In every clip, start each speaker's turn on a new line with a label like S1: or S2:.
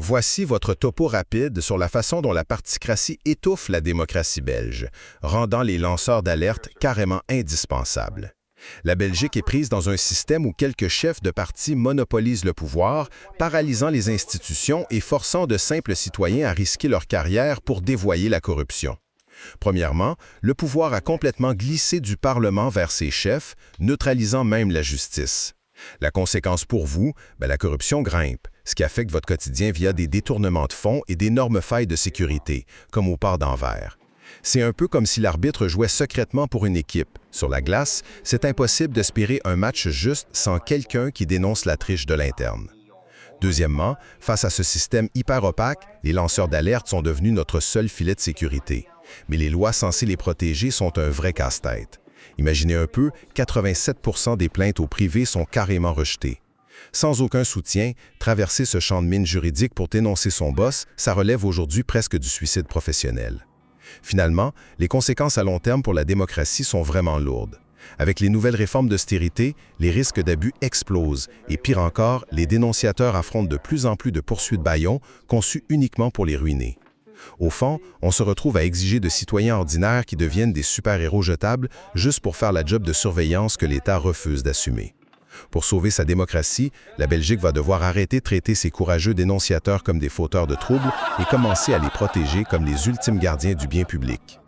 S1: Voici votre topo rapide sur la façon dont la particratie étouffe la démocratie belge, rendant les lanceurs d'alerte carrément indispensables. La Belgique est prise dans un système où quelques chefs de parti monopolisent le pouvoir, paralysant les institutions et forçant de simples citoyens à risquer leur carrière pour dévoyer la corruption. Premièrement, le pouvoir a complètement glissé du Parlement vers ses chefs, neutralisant même la justice. La conséquence pour vous, la corruption grimpe, ce qui affecte votre quotidien via des détournements de fonds et d'énormes failles de sécurité, comme au port d'Anvers. C'est un peu comme si l'arbitre jouait secrètement pour une équipe. Sur la glace, c'est impossible d'espérer un match juste sans quelqu'un qui dénonce la triche de l'interne. Deuxièmement, face à ce système hyper opaque, les lanceurs d'alerte sont devenus notre seul filet de sécurité. Mais les lois censées les protéger sont un vrai casse-tête. Imaginez un peu, 87% des plaintes au privé sont carrément rejetées. Sans aucun soutien, traverser ce champ de mine juridique pour dénoncer son boss, ça relève aujourd'hui presque du suicide professionnel. Finalement, les conséquences à long terme pour la démocratie sont vraiment lourdes. Avec les nouvelles réformes d'austérité, les risques d'abus explosent et pire encore, les dénonciateurs affrontent de plus en plus de poursuites bâillons conçues uniquement pour les ruiner. Au fond, on se retrouve à exiger de citoyens ordinaires qui deviennent des super-héros jetables juste pour faire la job de surveillance que l'État refuse d'assumer. Pour sauver sa démocratie, la Belgique va devoir arrêter de traiter ces courageux dénonciateurs comme des fauteurs de troubles et commencer à les protéger comme les ultimes gardiens du bien public.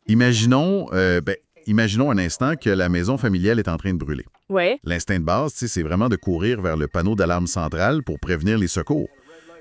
S2: Imaginons un instant que la maison familiale est en train de brûler.
S3: Ouais.
S2: L'instinct de base, c'est vraiment de courir vers le panneau d'alarme central pour prévenir les secours.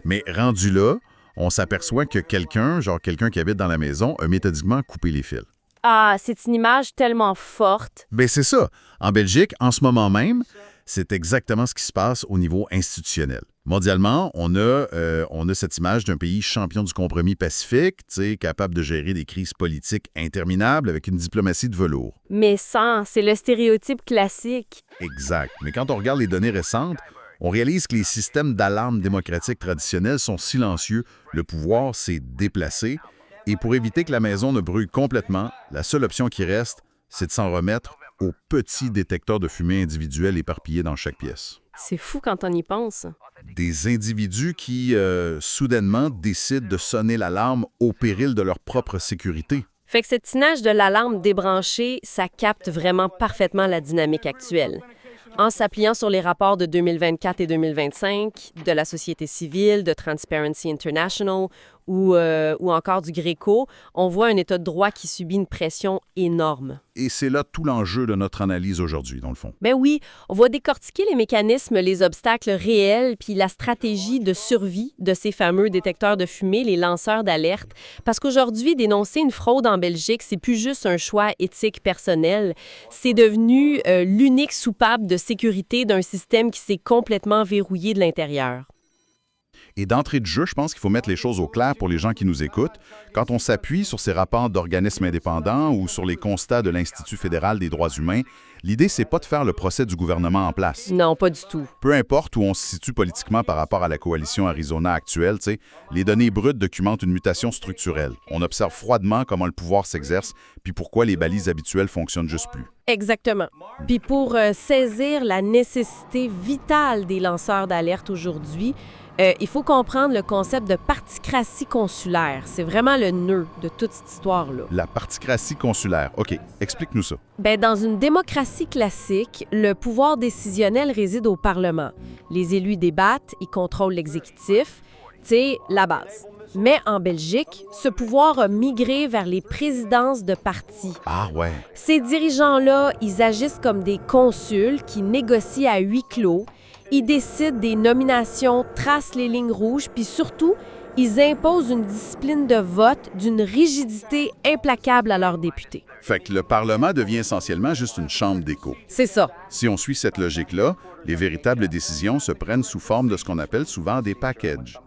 S2: Mais rendu là, on s'aperçoit que quelqu'un qui habite dans la maison, a méthodiquement coupé les fils.
S3: Ah, c'est une image tellement forte.
S2: C'est ça. En Belgique, en ce moment même, c'est exactement ce qui se passe au niveau institutionnel. Mondialement, on a cette image d'un pays champion du compromis pacifique, capable de gérer des crises politiques interminables avec une diplomatie de velours.
S3: Mais c'est le stéréotype classique.
S2: Exact. Mais quand on regarde les données récentes, on réalise que les systèmes d'alarme démocratiques traditionnels sont silencieux, le pouvoir s'est déplacé, et pour éviter que la maison ne brûle complètement, la seule option qui reste, c'est de s'en remettre aux petits détecteurs de fumée individuels éparpillés dans chaque pièce.
S3: C'est fou quand on y pense.
S2: Des individus qui, soudainement, décident de sonner l'alarme au péril de leur propre sécurité.
S3: Fait que cette image de l'alarme débranchée, ça capte vraiment parfaitement la dynamique actuelle. En s'appuyant sur les rapports de 2024 et 2025 de la société civile, de Transparency International ou encore du Gréco, on voit un État de droit qui subit une pression énorme.
S2: Et c'est là tout l'enjeu de notre analyse aujourd'hui, dans le fond.
S3: Oui, on va décortiquer les mécanismes, les obstacles réels, puis la stratégie de survie de ces fameux détecteurs de fumée, les lanceurs d'alerte. Parce qu'aujourd'hui, dénoncer une fraude en Belgique, c'est plus juste un choix éthique personnel. C'est devenu l'unique soupape de sécurité d'un système qui s'est complètement verrouillé de l'intérieur.
S2: Et d'entrée de jeu, je pense qu'il faut mettre les choses au clair pour les gens qui nous écoutent. Quand on s'appuie sur ces rapports d'organismes indépendants ou sur les constats de l'Institut fédéral des droits humains, l'idée, c'est pas de faire le procès du gouvernement en place.
S3: Non, pas du tout.
S2: Peu importe où on se situe politiquement par rapport à la coalition Arizona actuelle, les données brutes documentent une mutation structurelle. On observe froidement comment le pouvoir s'exerce, puis pourquoi les balises habituelles fonctionnent juste plus.
S3: Exactement. Puis pour saisir la nécessité vitale des lanceurs d'alerte aujourd'hui, il faut comprendre le concept de particratie consulaire. C'est vraiment le nœud de toute cette histoire-là.
S2: La particratie consulaire. OK, explique-nous ça.
S3: Dans une démocratie classique, le pouvoir décisionnel réside au Parlement. Les élus débattent, ils contrôlent l'exécutif. C'est la base. Mais en Belgique, ce pouvoir a migré vers les présidences de partis.
S2: Ah ouais.
S3: Ces dirigeants-là, ils agissent comme des consuls qui négocient à huis clos. Ils décident des nominations, tracent les lignes rouges, puis surtout, ils imposent une discipline de vote d'une rigidité implacable à leurs députés.
S2: Fait que le Parlement devient essentiellement juste une chambre d'écho.
S3: C'est ça.
S2: Si on suit cette logique-là, les véritables décisions se prennent sous forme de ce qu'on appelle souvent des packages.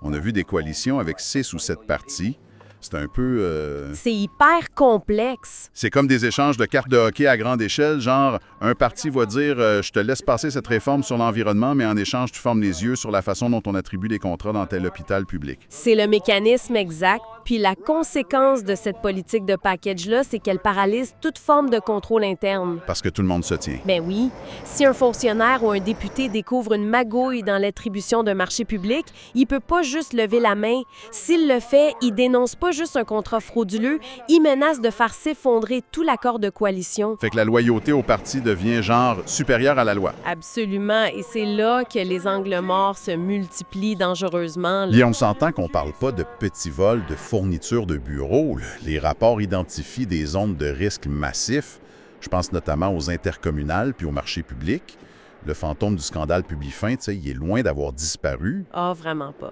S2: On a vu des coalitions avec 6 ou 7 partis. C'est un peu...
S3: C'est hyper complexe.
S2: C'est comme des échanges de cartes de hockey à grande échelle, genre un parti va dire je te laisse passer cette réforme sur l'environnement, mais en échange, tu fermes les yeux sur la façon dont on attribue les contrats dans tel hôpital public.
S3: C'est le mécanisme exact. Puis la conséquence de cette politique de package-là, c'est qu'elle paralyse toute forme de contrôle interne.
S2: Parce que tout le monde se tient.
S3: Ben oui. Si un fonctionnaire ou un député découvre une magouille dans l'attribution d'un marché public, il peut pas juste lever la main. S'il le fait, il dénonce pas juste un contrat frauduleux, il menace de faire s'effondrer tout l'accord de coalition.
S2: Fait que la loyauté au parti devient genre supérieure à la loi.
S3: Absolument. Et c'est là que les angles morts se multiplient dangereusement.
S2: Et on s'entend qu'on parle pas de petits vols de fournitures de bureaux. Là. Les rapports identifient des zones de risque massifs. Je pense notamment aux intercommunales puis aux marchés publics. Le fantôme du scandale Publifin, il est loin d'avoir disparu.
S3: Ah, vraiment pas.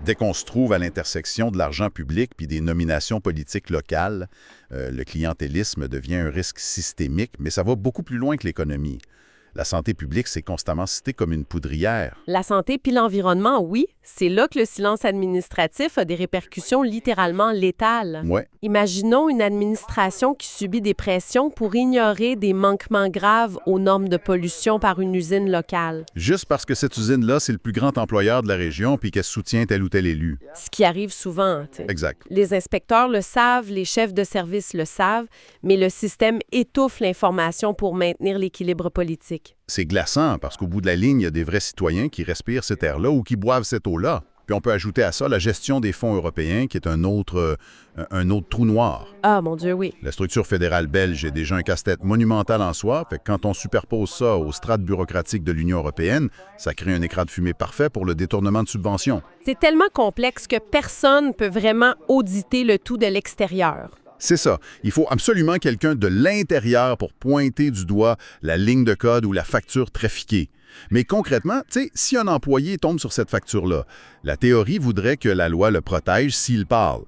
S2: Dès qu'on se trouve à l'intersection de l'argent public puis des nominations politiques locales, le clientélisme devient un risque systémique, mais ça va beaucoup plus loin que l'économie. La santé publique, c'est constamment cité comme une poudrière.
S3: La santé puis l'environnement, oui. C'est là que le silence administratif a des répercussions littéralement létales.
S2: Ouais.
S3: Imaginons une administration qui subit des pressions pour ignorer des manquements graves aux normes de pollution par une usine locale.
S2: Juste parce que cette usine-là, c'est le plus grand employeur de la région puis qu'elle soutient tel ou tel élu.
S3: Ce qui arrive souvent, tu sais.
S2: Exact.
S3: Les inspecteurs le savent, les chefs de service le savent, mais le système étouffe l'information pour maintenir l'équilibre politique.
S2: C'est glaçant parce qu'au bout de la ligne, il y a des vrais citoyens qui respirent cet air-là ou qui boivent cette eau-là. Puis on peut ajouter à ça la gestion des fonds européens qui est un autre trou noir.
S3: Ah, mon Dieu, oui.
S2: La structure fédérale belge est déjà un casse-tête monumental en soi, fait que quand on superpose ça aux strates bureaucratiques de l'Union européenne, ça crée un écran de fumée parfait pour le détournement de subventions.
S3: C'est tellement complexe que personne ne peut vraiment auditer le tout de l'extérieur.
S2: C'est ça. Il faut absolument quelqu'un de l'intérieur pour pointer du doigt la ligne de code ou la facture trafiquée. Mais concrètement, tu sais, si un employé tombe sur cette facture-là, la théorie voudrait que la loi le protège s'il parle.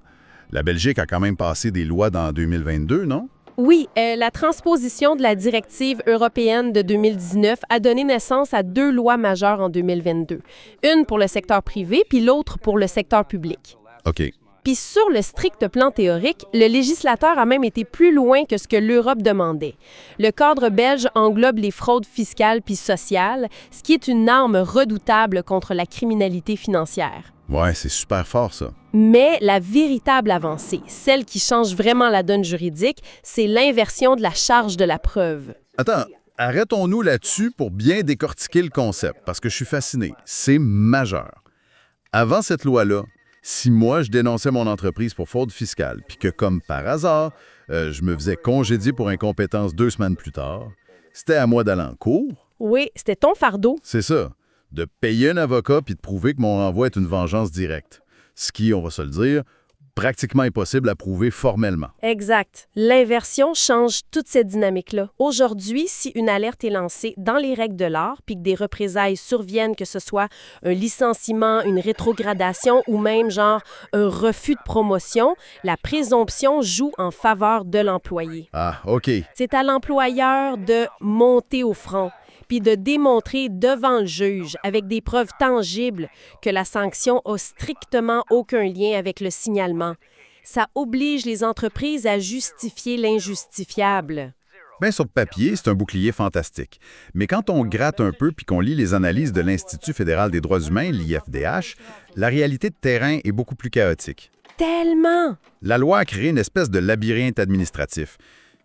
S2: La Belgique a quand même passé des lois dans 2022, non?
S3: Oui, la transposition de la directive européenne de 2019 a donné naissance à 2 lois majeures en 2022. Une pour le secteur privé, puis l'autre pour le secteur public.
S2: OK.
S3: Puis sur le strict plan théorique, le législateur a même été plus loin que ce que l'Europe demandait. Le cadre belge englobe les fraudes fiscales puis sociales, ce qui est une arme redoutable contre la criminalité financière.
S2: Ouais, c'est super fort, ça.
S3: Mais la véritable avancée, celle qui change vraiment la donne juridique, c'est l'inversion de la charge de la preuve.
S2: Attends, arrêtons-nous là-dessus pour bien décortiquer le concept, parce que je suis fasciné. C'est majeur. Avant cette loi-là, si moi, je dénonçais mon entreprise pour fraude fiscale, puis que, comme par hasard, je me faisais congédier pour incompétence 2 semaines plus tard, c'était à moi d'aller en cours.
S3: Oui, c'était ton fardeau.
S2: C'est ça, de payer un avocat puis de prouver que mon renvoi est une vengeance directe. Ce qui, on va se le dire, pratiquement impossible à prouver formellement.
S3: Exact. L'inversion change toute cette dynamique-là. Aujourd'hui, si une alerte est lancée dans les règles de l'art, puis que des représailles surviennent, que ce soit un licenciement, une rétrogradation ou même genre un refus de promotion, la présomption joue en faveur de l'employé.
S2: Ah, OK.
S3: C'est à l'employeur de monter au front, puis de démontrer devant le juge, avec des preuves tangibles, que la sanction a strictement aucun lien avec le signalement. Ça oblige les entreprises à justifier l'injustifiable.
S2: Bien, sur le papier, c'est un bouclier fantastique. Mais quand on gratte un peu puis qu'on lit les analyses de l'Institut fédéral des droits humains, l'IFDH, la réalité de terrain est beaucoup plus chaotique.
S3: Tellement!
S2: La loi a créé une espèce de labyrinthe administratif.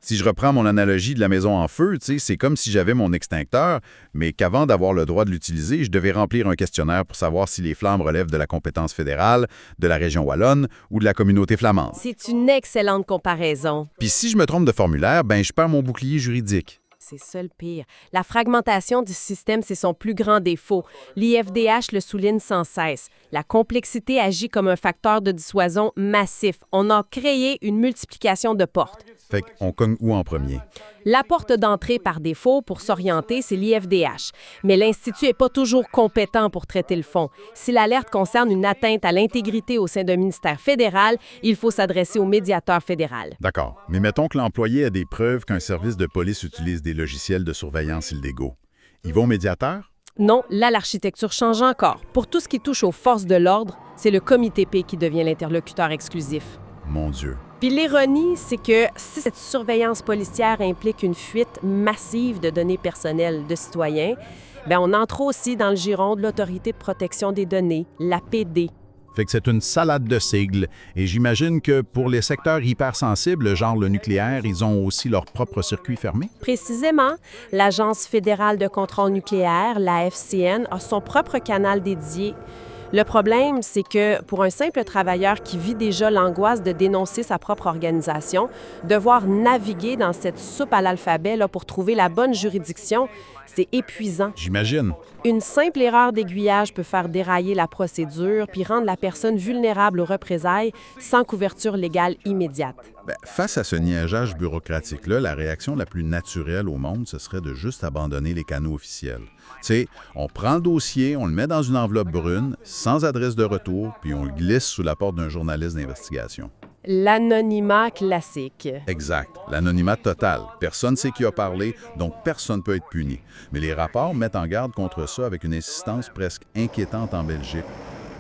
S2: Si je reprends mon analogie de la maison en feu, c'est comme si j'avais mon extincteur, mais qu'avant d'avoir le droit de l'utiliser, je devais remplir un questionnaire pour savoir si les flammes relèvent de la compétence fédérale, de la région wallonne ou de la communauté flamande.
S3: C'est une excellente comparaison.
S2: Puis si je me trompe de formulaire, ben je perds mon bouclier juridique.
S3: C'est ça le pire. La fragmentation du système, c'est son plus grand défaut. L'IFDH le souligne sans cesse. La complexité agit comme un facteur de dissuasion massif. On a créé une multiplication de portes.
S2: Fait qu'on cogne où en premier?
S3: La porte d'entrée par défaut pour s'orienter, c'est l'IFDH. Mais l'Institut n'est pas toujours compétent pour traiter le fond. Si l'alerte concerne une atteinte à l'intégrité au sein d'un ministère fédéral, il faut s'adresser au médiateur fédéral.
S2: D'accord. Mais mettons que l'employé a des preuves qu'un service de police utilise des logiciels de surveillance illégaux. Il va au médiateur?
S3: Non, là, l'architecture change encore. Pour tout ce qui touche aux forces de l'ordre, c'est le comité P qui devient l'interlocuteur exclusif.
S2: Mon Dieu.
S3: Puis l'ironie, c'est que si cette surveillance policière implique une fuite massive de données personnelles de citoyens, bien on entre aussi dans le giron de l'Autorité de protection des données, l'APD.
S4: Fait que c'est une salade de sigles. Et j'imagine que pour les secteurs hypersensibles, genre le nucléaire, ils ont aussi leur propre circuit fermé?
S3: Précisément, l'Agence fédérale de contrôle nucléaire, la FCN, a son propre canal dédié. Le problème, c'est que pour un simple travailleur qui vit déjà l'angoisse de dénoncer sa propre organisation, devoir naviguer dans cette soupe à l'alphabet là, pour trouver la bonne juridiction, c'est épuisant.
S4: J'imagine.
S3: Une simple erreur d'aiguillage peut faire dérailler la procédure puis rendre la personne vulnérable aux représailles sans couverture légale immédiate.
S2: Face à ce niaisage bureaucratique-là, la réaction la plus naturelle au monde, ce serait de juste abandonner les canaux officiels. Tu sais, on prend le dossier, on le met dans une enveloppe brune, sans adresse de retour, puis on le glisse sous la porte d'un journaliste d'investigation.
S3: L'anonymat classique.
S2: Exact. L'anonymat total. Personne ne sait qui a parlé, donc personne ne peut être puni. Mais les rapports mettent en garde contre ça avec une insistance presque inquiétante en Belgique.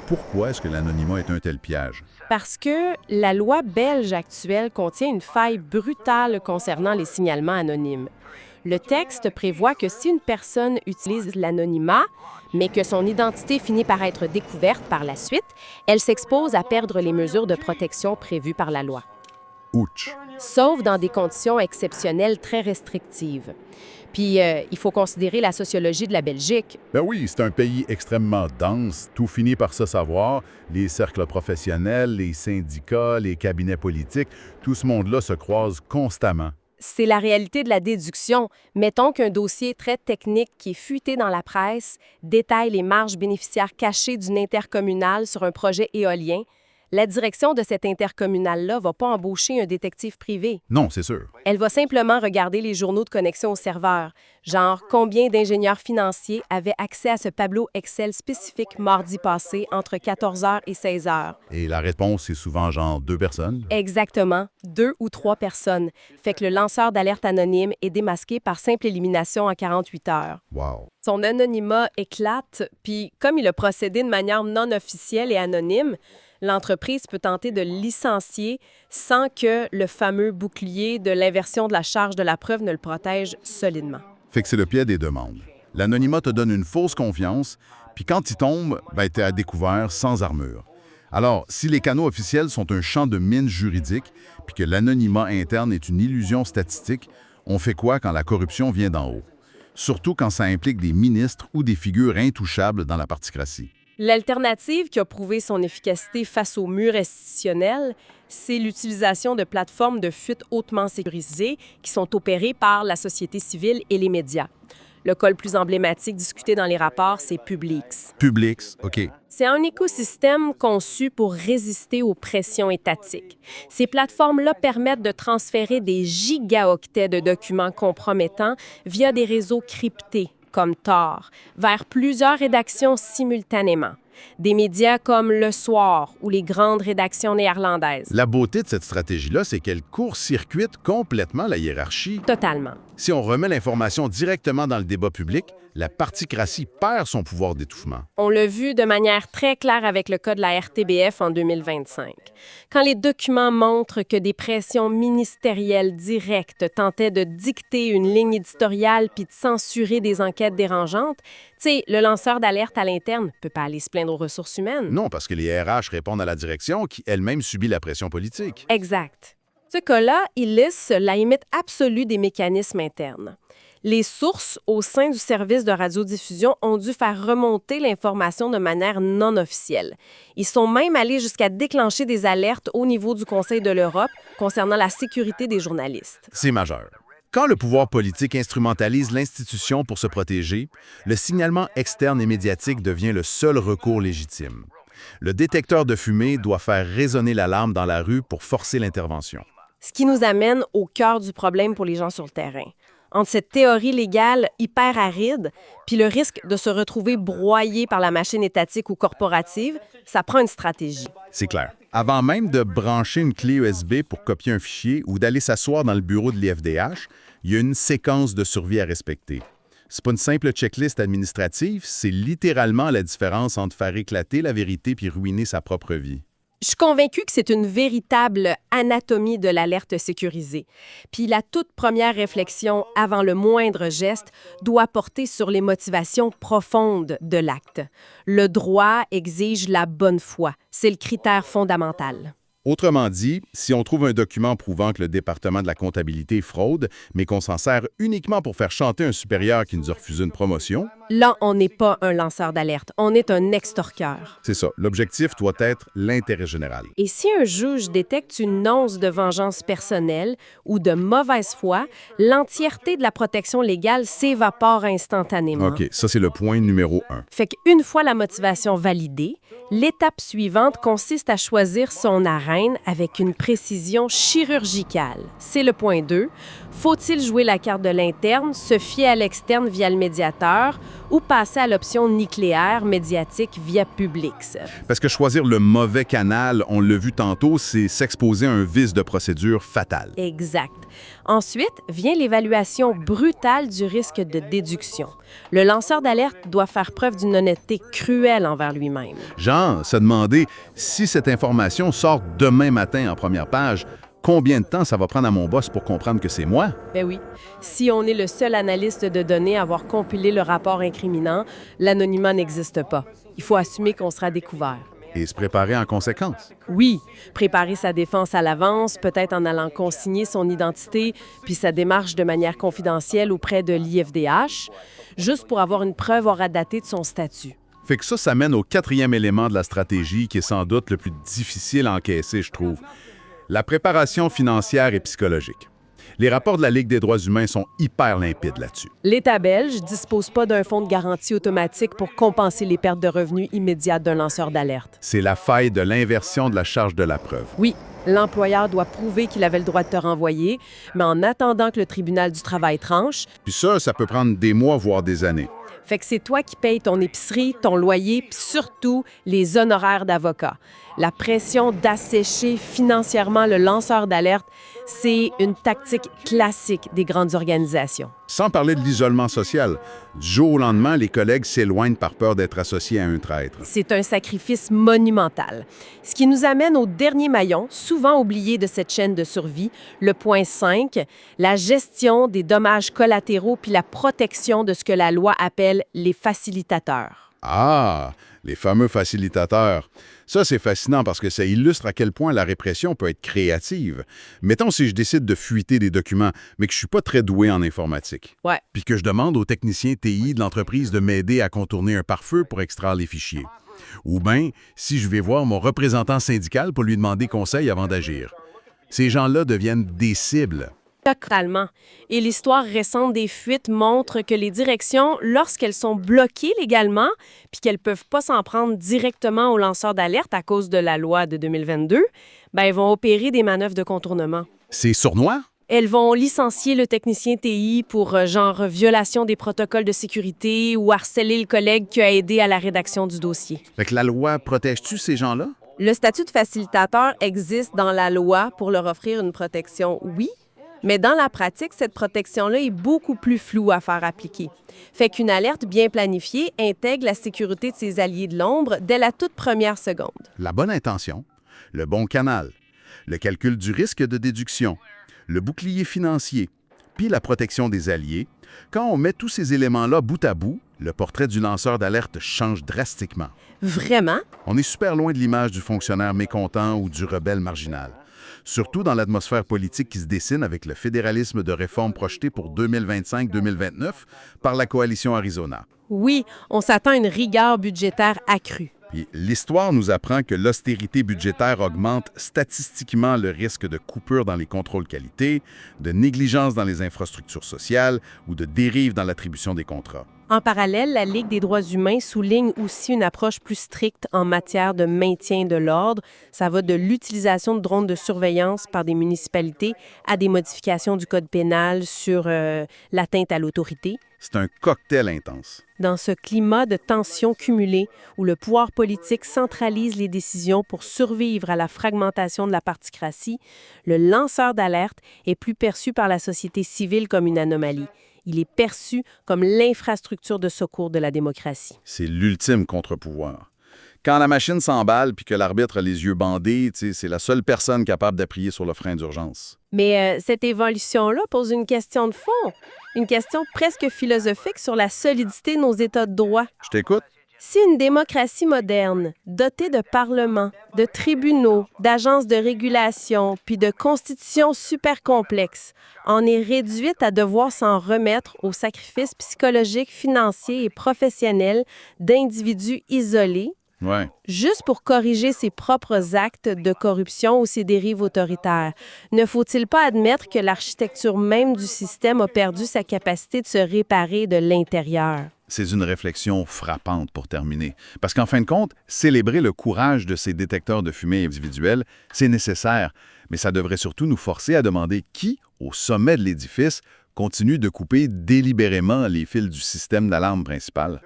S2: Pourquoi est-ce que l'anonymat est un tel piège?
S3: Parce que la loi belge actuelle contient une faille brutale concernant les signalements anonymes. Le texte prévoit que si une personne utilise l'anonymat, mais que son identité finit par être découverte par la suite, elle s'expose à perdre les mesures de protection prévues par la loi.
S2: Ouch!
S3: Sauf dans des conditions exceptionnelles très restrictives. Puis, il faut considérer la sociologie de la Belgique.
S2: Ben oui, c'est un pays extrêmement dense, tout finit par se savoir. Les cercles professionnels, les syndicats, les cabinets politiques, tout ce monde-là se croise constamment.
S3: C'est la réalité de la déduction. Mettons qu'un dossier très technique qui est fuité dans la presse détaille les marges bénéficiaires cachées d'une intercommunale sur un projet éolien. La direction de cette intercommunale-là ne va pas embaucher un détective privé.
S2: Non, c'est sûr.
S3: Elle va simplement regarder les journaux de connexion au serveur, genre combien d'ingénieurs financiers avaient accès à ce tableau Excel spécifique mardi passé entre 14h et 16h.
S2: Et la réponse, c'est souvent genre 2 personnes.
S3: Exactement, 2 ou 3 personnes. Fait que le lanceur d'alerte anonyme est démasqué par simple élimination en 48 heures.
S2: Wow.
S3: Son anonymat éclate, puis comme il a procédé de manière non officielle et anonyme, l'entreprise peut tenter de le licencier sans que le fameux bouclier de l'inversion de la charge de la preuve ne le protège solidement.
S2: Fait que c'est le pied des demandes. L'anonymat te donne une fausse confiance, puis quand il tombe, t'es à découvert sans armure. Alors, si les canaux officiels sont un champ de mine juridique, puis que l'anonymat interne est une illusion statistique, on fait quoi quand la corruption vient d'en haut? Surtout quand ça implique des ministres ou des figures intouchables dans la particratie.
S3: L'alternative qui a prouvé son efficacité face au mur institutionnel, c'est l'utilisation de plateformes de fuite hautement sécurisées qui sont opérées par la société civile et les médias. Le cas le plus emblématique discuté dans les rapports, c'est Publix.
S2: Publix, OK.
S3: C'est un écosystème conçu pour résister aux pressions étatiques. Ces plateformes-là permettent de transférer des gigaoctets de documents compromettants via des réseaux cryptés, comme Tor, vers plusieurs rédactions simultanément. Des médias comme Le Soir ou les grandes rédactions néerlandaises.
S2: La beauté de cette stratégie-là, c'est qu'elle court-circuite complètement la hiérarchie.
S3: Totalement.
S2: Si on remet l'information directement dans le débat public, la particratie perd son pouvoir d'étouffement.
S3: On l'a vu de manière très claire avec le cas de la RTBF en 2025. Quand les documents montrent que des pressions ministérielles directes tentaient de dicter une ligne éditoriale puis de censurer des enquêtes dérangeantes, tu sais, le lanceur d'alerte à l'interne ne peut pas aller se plaindre aux ressources humaines.
S2: Non, parce que les RH répondent à la direction qui elle-même subit la pression politique.
S3: Exact. Ce cas-là illustre la limite absolue des mécanismes internes. Les sources au sein du service de radiodiffusion ont dû faire remonter l'information de manière non officielle. Ils sont même allés jusqu'à déclencher des alertes au niveau du Conseil de l'Europe concernant la sécurité des journalistes.
S2: C'est majeur. Quand le pouvoir politique instrumentalise l'institution pour se protéger, le signalement externe et médiatique devient le seul recours légitime. Le détecteur de fumée doit faire résonner l'alarme dans la rue pour forcer l'intervention.
S3: Ce qui nous amène au cœur du problème pour les gens sur le terrain. Entre cette théorie légale hyper aride puis le risque de se retrouver broyé par la machine étatique ou corporative, ça prend une stratégie.
S2: C'est clair. Avant même de brancher une clé USB pour copier un fichier ou d'aller s'asseoir dans le bureau de l'IFDH, il y a une séquence de survie à respecter. C'est pas une simple checklist administrative, c'est littéralement la différence entre faire éclater la vérité puis ruiner sa propre vie.
S3: Je suis convaincue que c'est une véritable anatomie de l'alerte sécurisée. Puis la toute première réflexion avant le moindre geste doit porter sur les motivations profondes de l'acte. Le droit exige la bonne foi. C'est le critère fondamental.
S2: Autrement dit, si on trouve un document prouvant que le département de la comptabilité fraude, mais qu'on s'en sert uniquement pour faire chanter un supérieur qui nous a refusé une promotion,
S3: Là, on n'est pas un lanceur d'alerte, on est un extorqueur.
S2: c'est ça. L'objectif doit être l'intérêt général.
S3: Et si un juge détecte une once de vengeance personnelle ou de mauvaise foi, l'entièreté de la protection légale s'évapore instantanément.
S2: OK, ça c'est le point numéro 1.
S3: Fait qu'une fois la motivation validée, l'étape suivante consiste à choisir son arène avec une précision chirurgicale. C'est le point 2. Faut-il jouer la carte de l'interne, se fier à l'externe via le médiateur ou passer à l'option nucléaire médiatique via Publix?
S2: Parce que choisir le mauvais canal, on l'a vu tantôt, c'est s'exposer à un vice de procédure fatal.
S3: Exact. Ensuite, vient l'évaluation brutale du risque de déduction. Le lanceur d'alerte doit faire preuve d'une honnêteté cruelle envers lui-même.
S2: Jean se demandait si cette information sort demain matin en première page, combien de temps ça va prendre à mon boss pour comprendre que c'est moi?
S3: Ben oui. Si on est le seul analyste de données à avoir compilé le rapport incriminant, l'anonymat n'existe pas. Il faut assumer qu'on sera découvert.
S2: Et se préparer en conséquence.
S3: Oui, préparer sa défense à l'avance, peut-être en allant consigner son identité puis sa démarche de manière confidentielle auprès de l'IFDH, juste pour avoir une preuve aura datée de son statut.
S2: Fait que ça mène au 4e élément de la stratégie qui est sans doute le plus difficile à encaisser, je trouve. La préparation financière et psychologique. Les rapports de la Ligue des droits humains sont hyper limpides là-dessus.
S3: L'État belge ne dispose pas d'un fonds de garantie automatique pour compenser les pertes de revenus immédiates d'un lanceur d'alerte.
S2: C'est la faille de l'inversion de la charge de la preuve.
S3: Oui, l'employeur doit prouver qu'il avait le droit de te renvoyer, mais en attendant que le tribunal du travail tranche,
S2: Puis ça peut prendre des mois, voire des années.
S3: fait que c'est toi qui payes ton épicerie, ton loyer, puis surtout les honoraires d'avocat. La pression d'assécher financièrement le lanceur d'alerte, c'est une tactique classique des grandes organisations.
S2: Sans parler de l'isolement social. Du jour au lendemain, les collègues s'éloignent par peur d'être associés à un traître.
S3: C'est un sacrifice monumental. Ce qui nous amène au dernier maillon, souvent oublié de cette chaîne de survie, le point 5, la gestion des dommages collatéraux puis la protection de ce que la loi appelle les facilitateurs.
S2: Ah, les fameux facilitateurs. Ça, c'est fascinant parce que ça illustre à quel point la répression peut être créative. Mettons si je décide de fuiter des documents, mais que je suis pas très doué en informatique.
S3: Ouais.
S2: Puis que je demande aux techniciens TI de l'entreprise de m'aider à contourner un pare-feu pour extraire les fichiers. Ou bien, si je vais voir mon représentant syndical pour lui demander conseil avant d'agir. Ces gens-là deviennent des cibles.
S3: Totalement. Et l'histoire récente des fuites montre que les directions, lorsqu'elles sont bloquées légalement, puis qu'elles ne peuvent pas s'en prendre directement aux lanceurs d'alerte à cause de la loi de 2022, ben elles vont opérer des manœuvres de contournement.
S2: C'est sournois?
S3: Elles vont licencier le technicien TI pour genre violation des protocoles de sécurité ou harceler le collègue qui a aidé à la rédaction du dossier.
S2: Fait que la loi protège-tu ces gens-là?
S3: Le statut de facilitateur existe dans la loi pour leur offrir une protection, oui, mais dans la pratique, cette protection-là est beaucoup plus floue à faire appliquer. Fait qu'une alerte bien planifiée intègre la sécurité de ses alliés de l'ombre dès la toute première seconde.
S2: La bonne intention, le bon canal, le calcul du risque de déduction, le bouclier financier, puis la protection des alliés. Quand on met tous ces éléments-là bout à bout, le portrait du lanceur d'alerte change drastiquement.
S3: Vraiment?
S2: On est super loin de l'image du fonctionnaire mécontent ou du rebelle marginal. Surtout dans l'atmosphère politique qui se dessine avec le fédéralisme de réforme projeté pour 2025-2029 par la coalition Arizona.
S3: Oui, on s'attend à une rigueur budgétaire accrue.
S2: Puis l'histoire nous apprend que l'austérité budgétaire augmente statistiquement le risque de coupure dans les contrôles qualité, de négligence dans les infrastructures sociales ou de dérive dans l'attribution des contrats.
S3: En parallèle, la Ligue des droits humains souligne aussi une approche plus stricte en matière de maintien de l'ordre. Ça va de l'utilisation de drones de surveillance par des municipalités à des modifications du code pénal sur l'atteinte à l'autorité.
S2: C'est un cocktail intense.
S3: Dans ce climat de tension cumulée où le pouvoir politique centralise les décisions pour survivre à la fragmentation de la particratie, le lanceur d'alerte est plus perçu par la société civile comme une anomalie. Il est perçu comme l'infrastructure de secours de la démocratie.
S2: C'est l'ultime contre-pouvoir. Quand la machine s'emballe puis que l'arbitre a les yeux bandés, c'est la seule personne capable d'appuyer sur le frein d'urgence.
S3: Mais cette évolution-là pose une question de fond, une question presque philosophique sur la solidité de nos États de droit.
S2: Je t'écoute.
S3: Si une démocratie moderne, dotée de parlements, de tribunaux, d'agences de régulation, puis de constitutions super complexes, en est réduite à devoir s'en remettre aux sacrifices psychologiques, financiers et professionnels d'individus isolés,
S2: Ouais.
S3: juste pour corriger ses propres actes de corruption ou ses dérives autoritaires. Ne faut-il pas admettre que l'architecture même du système a perdu sa capacité de se réparer de l'intérieur?
S2: C'est une réflexion frappante pour terminer. Parce qu'en fin de compte, célébrer le courage de ces détecteurs de fumée individuels, c'est nécessaire. Mais ça devrait surtout nous forcer à demander qui, au sommet de l'édifice, continue de couper délibérément les fils du système d'alarme principal.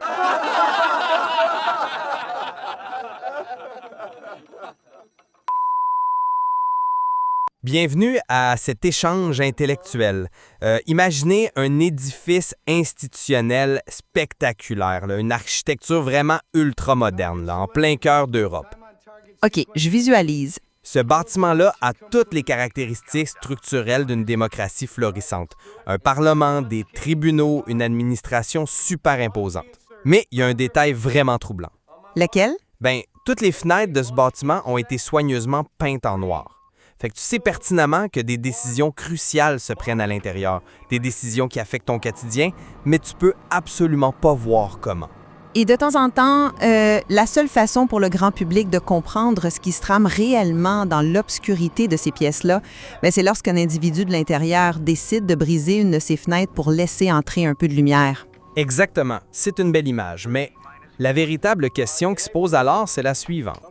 S5: Bienvenue à cet échange intellectuel. Imaginez un édifice institutionnel spectaculaire, là, une architecture vraiment ultramoderne, là, en plein cœur d'Europe.
S6: OK, je visualise.
S5: Ce bâtiment-là a toutes les caractéristiques structurelles d'une démocratie florissante. Un parlement, des tribunaux, une administration super imposante. Mais il y a un détail vraiment troublant.
S6: Lequel?
S5: Bien, toutes les fenêtres de ce bâtiment ont été soigneusement peintes en noir. Fait que tu sais pertinemment que des décisions cruciales se prennent à l'intérieur, des décisions qui affectent ton quotidien, mais tu peux absolument pas voir comment.
S6: Et de temps en temps, la seule façon pour le grand public de comprendre ce qui se trame réellement dans l'obscurité de ces pièces-là, c'est lorsqu'un individu de l'intérieur décide de briser une de ces fenêtres pour laisser entrer un peu de lumière.
S5: Exactement, c'est une belle image, mais la véritable question qui se pose alors, c'est la suivante.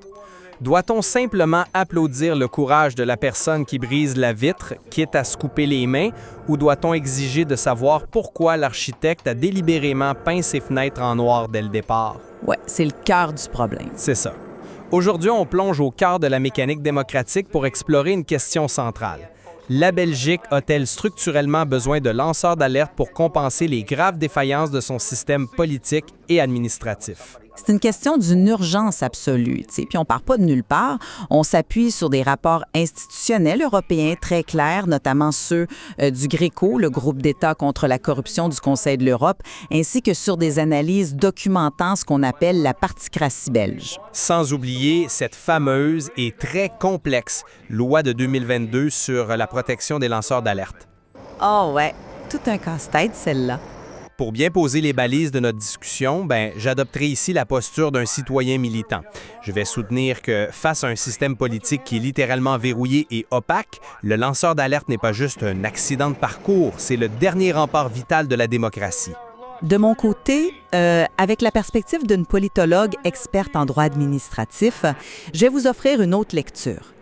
S5: Doit-on simplement applaudir le courage de la personne qui brise la vitre, quitte à se couper les mains, ou doit-on exiger de savoir pourquoi l'architecte a délibérément peint ses fenêtres en noir dès le départ?
S6: Ouais, c'est le cœur du problème.
S5: C'est ça. Aujourd'hui, on plonge au cœur de la mécanique démocratique pour explorer une question centrale. La Belgique a-t-elle structurellement besoin de lanceurs d'alerte pour compenser les graves défaillances de son système politique et administratif?
S6: C'est une question d'une urgence absolue, puis on part pas de nulle part. On s'appuie sur des rapports institutionnels européens très clairs, notamment ceux du GRECO, le groupe d'États contre la corruption du Conseil de l'Europe, ainsi que sur des analyses documentant ce qu'on appelle la particratie belge.
S5: Sans oublier cette fameuse et très complexe loi de 2022 sur la protection des lanceurs d'alerte.
S6: Oh ouais, tout un casse-tête, celle-là.
S5: Pour bien poser les balises de notre discussion, j'adopterai ici la posture d'un citoyen militant. Je vais soutenir que, face à un système politique qui est littéralement verrouillé et opaque, le lanceur d'alerte n'est pas juste un accident de parcours, c'est le dernier rempart vital de la démocratie.
S6: De mon côté, avec la perspective d'une politologue experte en droit administratif, je vais vous offrir une autre lecture.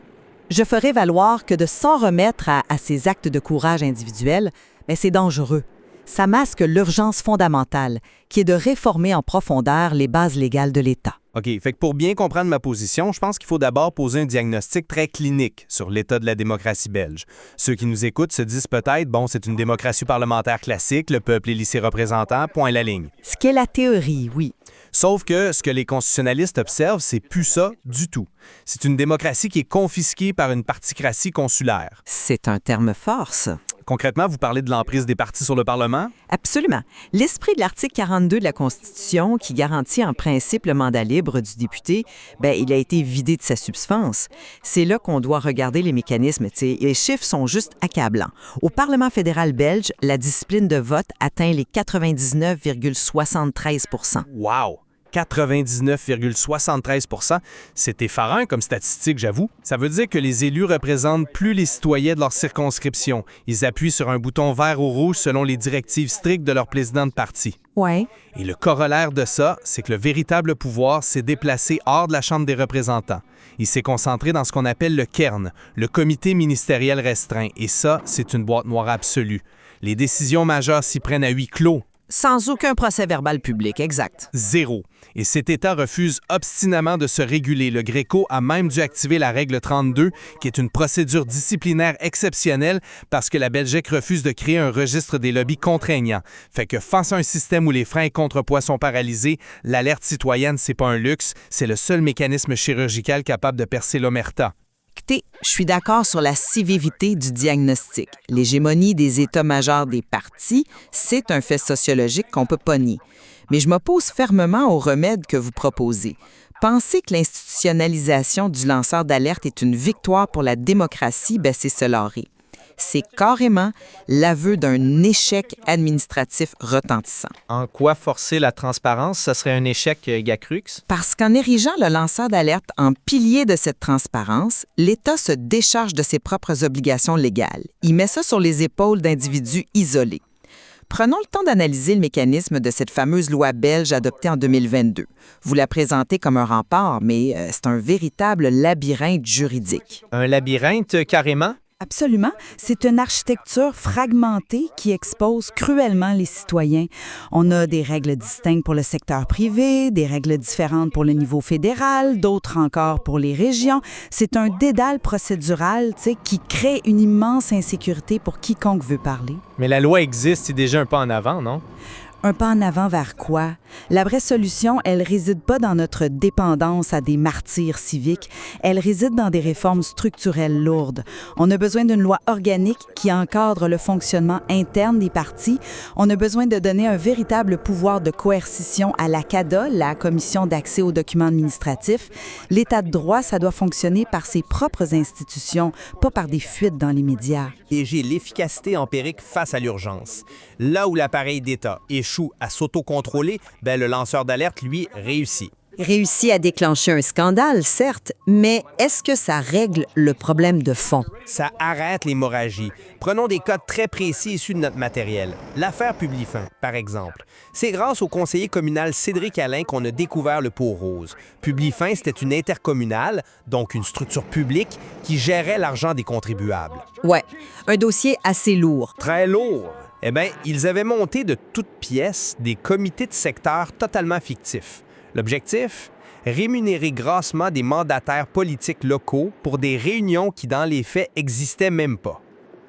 S6: Je ferai valoir que de s'en remettre à ces actes de courage individuels, c'est dangereux. Ça masque l'urgence fondamentale, qui est de réformer en profondeur les bases légales de l'État.
S5: OK, fait que pour bien comprendre ma position, je pense qu'il faut d'abord poser un diagnostic très clinique sur l'état de la démocratie belge. Ceux qui nous écoutent se disent peut-être, c'est une démocratie parlementaire classique, le peuple élit ses représentants, point la ligne.
S6: Ce qu'est la théorie, oui.
S5: Sauf que ce que les constitutionnalistes observent, c'est plus ça du tout. C'est une démocratie qui est confisquée par une particratie consulaire.
S6: C'est un terme fort, ça.
S5: Concrètement, vous parlez de l'emprise des partis sur le Parlement?
S6: Absolument. L'esprit de l'article 42 de la Constitution, qui garantit en principe le mandat libre du député, il a été vidé de sa substance. C'est là qu'on doit regarder les mécanismes. Les chiffres sont juste accablants. Au Parlement fédéral belge, la discipline de vote atteint les 99,73 %.
S5: Wow! 99,73 %. C'est effarant comme statistique, j'avoue. Ça veut dire que les élus représentent plus les citoyens de leur circonscription. Ils appuient sur un bouton vert ou rouge selon les directives strictes de leur président de parti.
S6: Ouais.
S5: Et le corollaire de ça, c'est que le véritable pouvoir s'est déplacé hors de la Chambre des représentants. Il s'est concentré dans ce qu'on appelle le KERN, le comité ministériel restreint. Et ça, c'est une boîte noire absolue. Les décisions majeures s'y prennent à huis clos.
S6: Sans aucun procès-verbal public, exact.
S5: Zéro. Et cet État refuse obstinément de se réguler. Le Gréco a même dû activer la règle 32, qui est une procédure disciplinaire exceptionnelle parce que la Belgique refuse de créer un registre des lobbies contraignant. Fait que face à un système où les freins et contrepoids sont paralysés, l'alerte citoyenne, c'est pas un luxe, c'est le seul mécanisme chirurgical capable de percer l'omerta.
S6: Écoutez, je suis d'accord sur la sévérité du diagnostic. L'hégémonie des états-majors des partis, c'est un fait sociologique qu'on peut pas nier. Mais je m'oppose fermement au remède que vous proposez. Penser que l'institutionnalisation du lanceur d'alerte est une victoire pour la démocratie, c'est se leurrer. C'est carrément l'aveu d'un échec administratif retentissant.
S5: En quoi forcer la transparence, ça serait un échec Gacrux?
S6: Parce qu'en érigeant le lanceur d'alerte en pilier de cette transparence, l'État se décharge de ses propres obligations légales. Il met ça sur les épaules d'individus isolés. Prenons le temps d'analyser le mécanisme de cette fameuse loi belge adoptée en 2022. Vous la présentez comme un rempart, mais c'est un véritable labyrinthe juridique.
S5: Un labyrinthe, carrément?
S7: Absolument. C'est une architecture fragmentée qui expose cruellement les citoyens. On a des règles distinctes pour le secteur privé, des règles différentes pour le niveau fédéral, d'autres encore pour les régions. C'est un dédale procédural, qui crée une immense insécurité pour quiconque veut parler.
S5: Mais la loi existe, c'est déjà un pas en avant, non?
S7: Un pas en avant vers quoi? La vraie solution, elle réside pas dans notre dépendance à des martyrs civiques, elle réside dans des réformes structurelles lourdes. On a besoin d'une loi organique qui encadre le fonctionnement interne des partis. On a besoin de donner un véritable pouvoir de coercition à la CADA, la Commission d'accès aux documents administratifs. L'État de droit, ça doit fonctionner par ses propres institutions, pas par des fuites dans les médias.
S5: Et j'ai l'efficacité empirique face à l'urgence. Là où l'appareil d'État échoue à s'autocontrôler, le lanceur d'alerte, lui, réussit.
S8: Réussit à déclencher un scandale, certes, mais est-ce que ça règle le problème de fond?
S5: Ça arrête l'hémorragie. Prenons des cas très précis issus de notre matériel. L'affaire Publifin, par exemple. C'est grâce au conseiller communal Cédric Alain qu'on a découvert le pot rose. Publifin, c'était une intercommunale, donc une structure publique, qui gérait l'argent des contribuables.
S8: Ouais, un dossier assez lourd.
S5: Très lourd. Ils avaient monté de toutes pièces des comités de secteur totalement fictifs. L'objectif? Rémunérer grassement des mandataires politiques locaux pour des réunions qui, dans les faits, n'existaient même pas.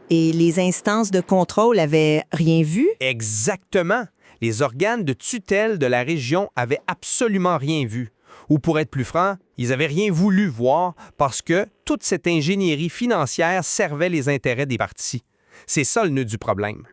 S8: Et les instances de contrôle avaient rien vu?
S5: Exactement. Les organes de tutelle de la région avaient absolument rien vu. Ou pour être plus franc, ils n'avaient rien voulu voir parce que toute cette ingénierie financière servait les intérêts des partis. C'est ça le nœud du problème.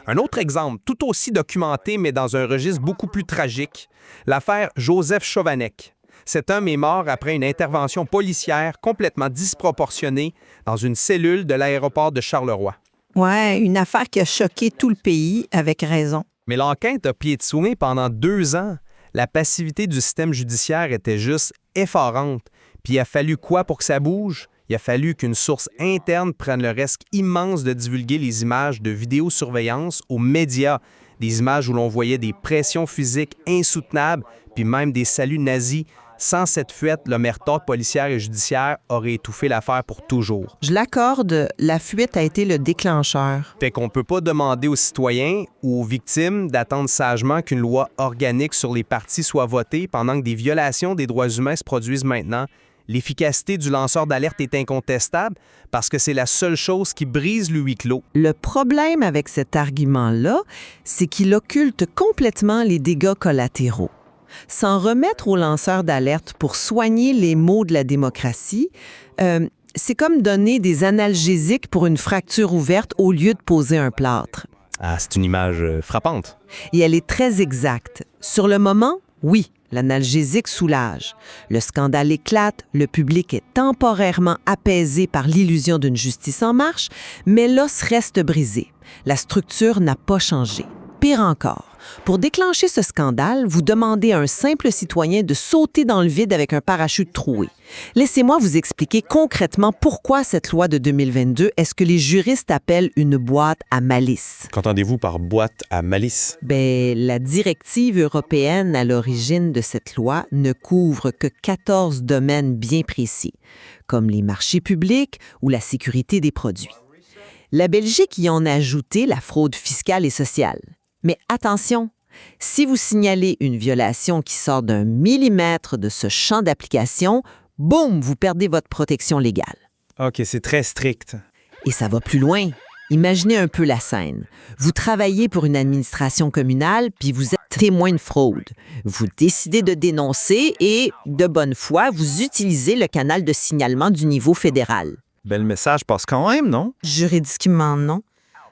S5: Un autre exemple, tout aussi documenté, mais dans un registre beaucoup plus tragique, l'affaire Joseph Chovanec. Cet homme est mort après une intervention policière complètement disproportionnée dans une cellule de l'aéroport de Charleroi.
S8: Ouais, une affaire qui a choqué tout le pays, avec raison.
S5: Mais l'enquête a pied de soin pendant 2 ans. La passivité du système judiciaire était juste effarante. Puis il a fallu quoi pour que ça bouge? Il a fallu qu'une source interne prenne le risque immense de divulguer les images de vidéosurveillance aux médias, des images où l'on voyait des pressions physiques insoutenables, puis même des saluts nazis. Sans cette fuite, l'omerta policière et judiciaire aurait étouffé l'affaire pour toujours.
S8: Je l'accorde, la fuite a été le déclencheur.
S5: Fait qu'on ne peut pas demander aux citoyens ou aux victimes d'attendre sagement qu'une loi organique sur les partis soit votée pendant que des violations des droits humains se produisent maintenant. L'efficacité du lanceur d'alerte est incontestable parce que c'est la seule chose qui brise le huis clos.
S8: Le problème avec cet argument-là, c'est qu'il occulte complètement les dégâts collatéraux. S'en remettre aux lanceurs d'alerte pour soigner les maux de la démocratie, c'est comme donner des analgésiques pour une fracture ouverte au lieu de poser un plâtre.
S5: Ah, c'est une image frappante.
S8: Et elle est très exacte. Sur le moment, oui, l'analgésique soulage. Le scandale éclate, le public est temporairement apaisé par l'illusion d'une justice en marche, mais l'os reste brisé. La structure n'a pas changé. Pire encore, pour déclencher ce scandale, vous demandez à un simple citoyen de sauter dans le vide avec un parachute troué. Laissez-moi vous expliquer concrètement pourquoi cette loi de 2022 est ce que les juristes appellent une boîte à malice.
S9: Qu'entendez-vous par boîte à malice?
S8: La directive européenne à l'origine de cette loi ne couvre que 14 domaines bien précis, comme les marchés publics ou la sécurité des produits. La Belgique y en a ajouté la fraude fiscale et sociale. Mais attention, si vous signalez une violation qui sort d'un millimètre de ce champ d'application, boum, vous perdez votre protection légale.
S5: OK, c'est très strict.
S8: Et ça va plus loin. Imaginez un peu la scène. Vous travaillez pour une administration communale, puis vous êtes témoin de fraude. Vous décidez de dénoncer et, de bonne foi, vous utilisez le canal de signalement du niveau fédéral.
S5: Ben, le message passe quand même, non?
S10: Juridiquement, non.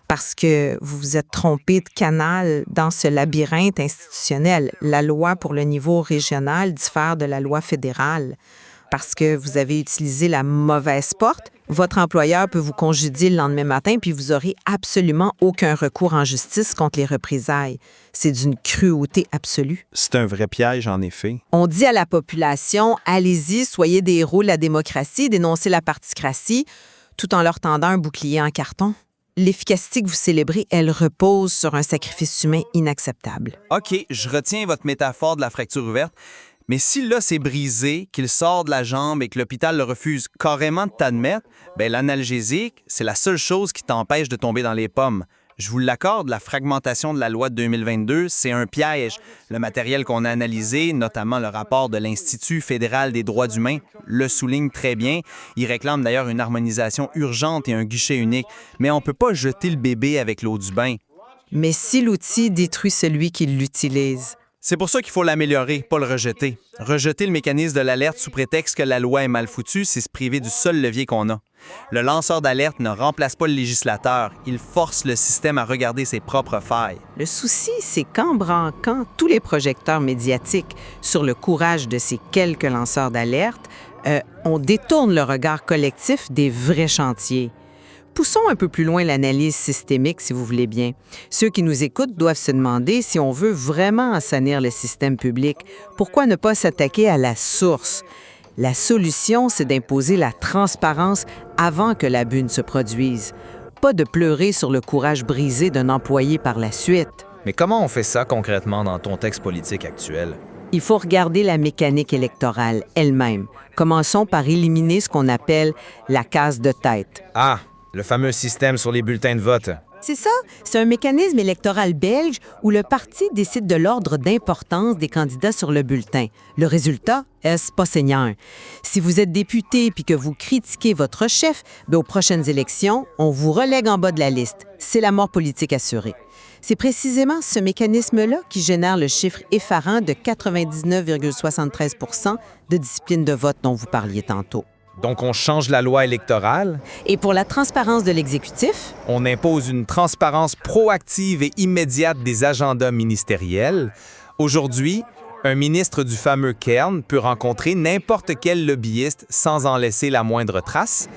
S10: Parce que vous vous êtes trompé de canal dans ce labyrinthe institutionnel. La loi pour le niveau régional diffère de la loi fédérale. Parce que vous avez utilisé la mauvaise porte, votre employeur peut vous congédier le lendemain matin puis vous n'aurez absolument aucun recours en justice contre les représailles. C'est d'une cruauté absolue.
S5: C'est un vrai piège, en effet.
S10: On dit à la population, allez-y, soyez des héros de la démocratie, dénoncez la particratie, tout en leur tendant un bouclier en carton. L'efficacité que vous célébrez, elle repose sur un sacrifice humain inacceptable.
S5: OK, je retiens votre métaphore de la fracture ouverte. Mais si là, c'est brisé, qu'il sort de la jambe et que l'hôpital le refuse carrément de t'admettre, bien, l'analgésique, c'est la seule chose qui t'empêche de tomber dans les pommes. Je vous l'accorde, la fragmentation de la loi de 2022, c'est un piège. Le matériel qu'on a analysé, notamment le rapport de l'Institut fédéral des droits humains, le souligne très bien. Il réclame d'ailleurs une harmonisation urgente et un guichet unique. Mais on ne peut pas jeter le bébé avec l'eau du bain.
S10: Mais si l'outil détruit celui qui l'utilise?
S5: C'est pour ça qu'il faut l'améliorer, pas le rejeter. Rejeter le mécanisme de l'alerte sous prétexte que la loi est mal foutue, c'est se priver du seul levier qu'on a. Le lanceur d'alerte ne remplace pas le législateur. Il force le système à regarder ses propres failles.
S10: Le souci, c'est qu'en branquant tous les projecteurs médiatiques sur le courage de ces quelques lanceurs d'alerte, on détourne le regard collectif des vrais chantiers. Poussons un peu plus loin l'analyse systémique, si vous voulez bien. Ceux qui nous écoutent doivent se demander si on veut vraiment assainir le système public, pourquoi ne pas s'attaquer à la source? La solution, c'est d'imposer la transparence avant que l'abus ne se produise. Pas de pleurer sur le courage brisé d'un employé par la suite.
S11: Mais comment on fait ça concrètement dans le contexte politique actuel?
S10: Il faut regarder la mécanique électorale elle-même. Commençons par éliminer ce qu'on appelle la case de tête.
S11: Ah, le fameux système sur les bulletins de vote.
S10: C'est ça, c'est un mécanisme électoral belge où le parti décide de l'ordre d'importance des candidats sur le bulletin. Le résultat, est-ce pas seigneur. Si vous êtes député puis que vous critiquez votre chef, bien, aux prochaines élections, on vous relègue en bas de la liste. C'est la mort politique assurée. C'est précisément ce mécanisme-là qui génère le chiffre effarant de 99,73 % de discipline de vote dont vous parliez tantôt.
S11: Donc, on change la loi électorale.
S10: Et pour la transparence de l'exécutif?
S5: On impose une transparence proactive et immédiate des agendas ministériels. Aujourd'hui, un ministre du fameux Cairn peut rencontrer n'importe quel lobbyiste sans en laisser la moindre trace.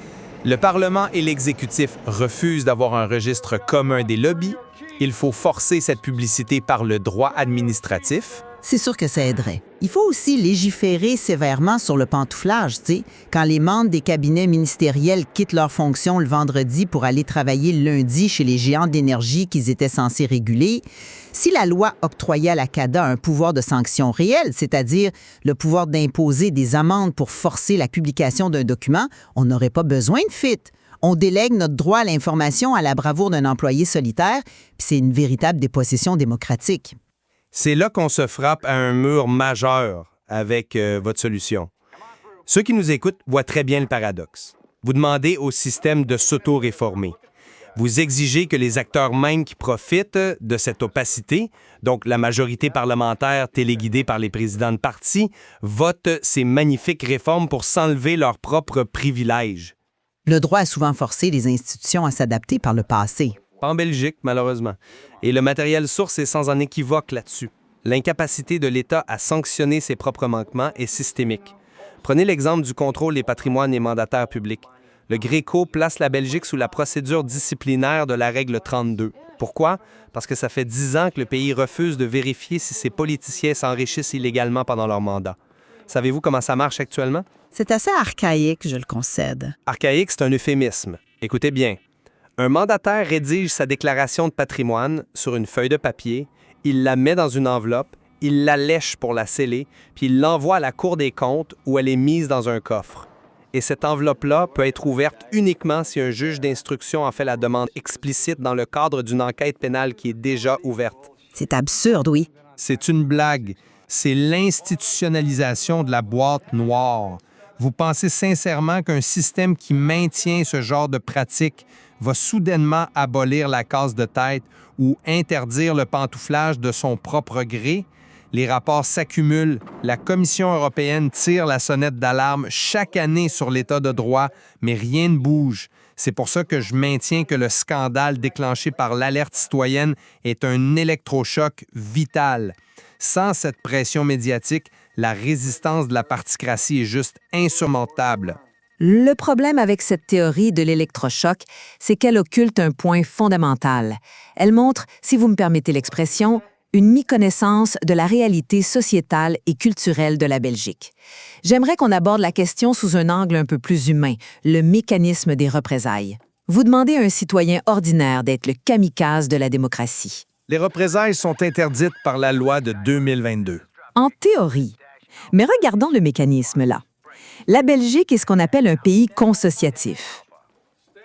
S5: Le Parlement et l'exécutif refusent d'avoir un registre commun des lobbies. Il faut forcer cette publicité par le droit administratif.
S12: C'est sûr que ça aiderait. Il faut aussi légiférer sévèrement sur le pantouflage, tu sais, quand les membres des cabinets ministériels quittent leurs fonctions le vendredi pour aller travailler le lundi chez les géants d'énergie qu'ils étaient censés réguler. Si la loi octroyait à la CADA un pouvoir de sanction réel, c'est-à-dire le pouvoir d'imposer des amendes pour forcer la publication d'un document, on n'aurait pas besoin de FIT. On délègue notre droit à l'information à la bravoure d'un employé solitaire, puis c'est une véritable dépossession démocratique.
S5: C'est là qu'on se frappe à un mur majeur avec votre solution. Ceux qui nous écoutent voient très bien le paradoxe. Vous demandez au système de s'auto-réformer. Vous exigez que les acteurs mêmes qui profitent de cette opacité, donc la majorité parlementaire téléguidée par les présidents de parti, votent ces magnifiques réformes pour s'enlever leurs propres privilèges.
S12: Le droit a souvent forcé les institutions à s'adapter par le passé.
S5: Pas en Belgique, malheureusement. Et le matériel source est sans un équivoque là-dessus. L'incapacité de l'État à sanctionner ses propres manquements est systémique. Prenez l'exemple du contrôle des patrimoines et mandataires publics. Le Gréco place la Belgique sous la procédure disciplinaire de la règle 32. Pourquoi? Parce que ça fait 10 ans que le pays refuse de vérifier si ses politiciens s'enrichissent illégalement pendant leur mandat. Savez-vous comment ça marche actuellement?
S7: C'est assez archaïque, je le concède.
S5: Archaïque, c'est un euphémisme. Écoutez bien. Un mandataire rédige sa déclaration de patrimoine sur une feuille de papier, il la met dans une enveloppe, il la lèche pour la sceller, puis il l'envoie à la Cour des comptes où elle est mise dans un coffre. Et cette enveloppe-là peut être ouverte uniquement si un juge d'instruction en fait la demande explicite dans le cadre d'une enquête pénale qui est déjà ouverte.
S7: C'est absurde, oui.
S5: C'est une blague. C'est l'institutionnalisation de la boîte noire. Vous pensez sincèrement qu'un système qui maintient ce genre de pratique va soudainement abolir la casse de tête ou interdire le pantouflage de son propre gré? Les rapports s'accumulent. La Commission européenne tire la sonnette d'alarme chaque année sur l'état de droit, mais rien ne bouge. C'est pour ça que je maintiens que le scandale déclenché par l'alerte citoyenne est un électrochoc vital. Sans cette pression médiatique, la résistance de la particratie est juste insurmontable.
S8: Le problème avec cette théorie de l'électrochoc, c'est qu'elle occulte un point fondamental. Elle montre, si vous me permettez l'expression, une méconnaissance de la réalité sociétale et culturelle de la Belgique. J'aimerais qu'on aborde la question sous un angle un peu plus humain, le mécanisme des représailles. Vous demandez à un citoyen ordinaire d'être le kamikaze de la démocratie.
S5: Les représailles sont interdites par la loi de 2022.
S8: En théorie. Mais regardons le mécanisme là. La Belgique est ce qu'on appelle un pays consociatif.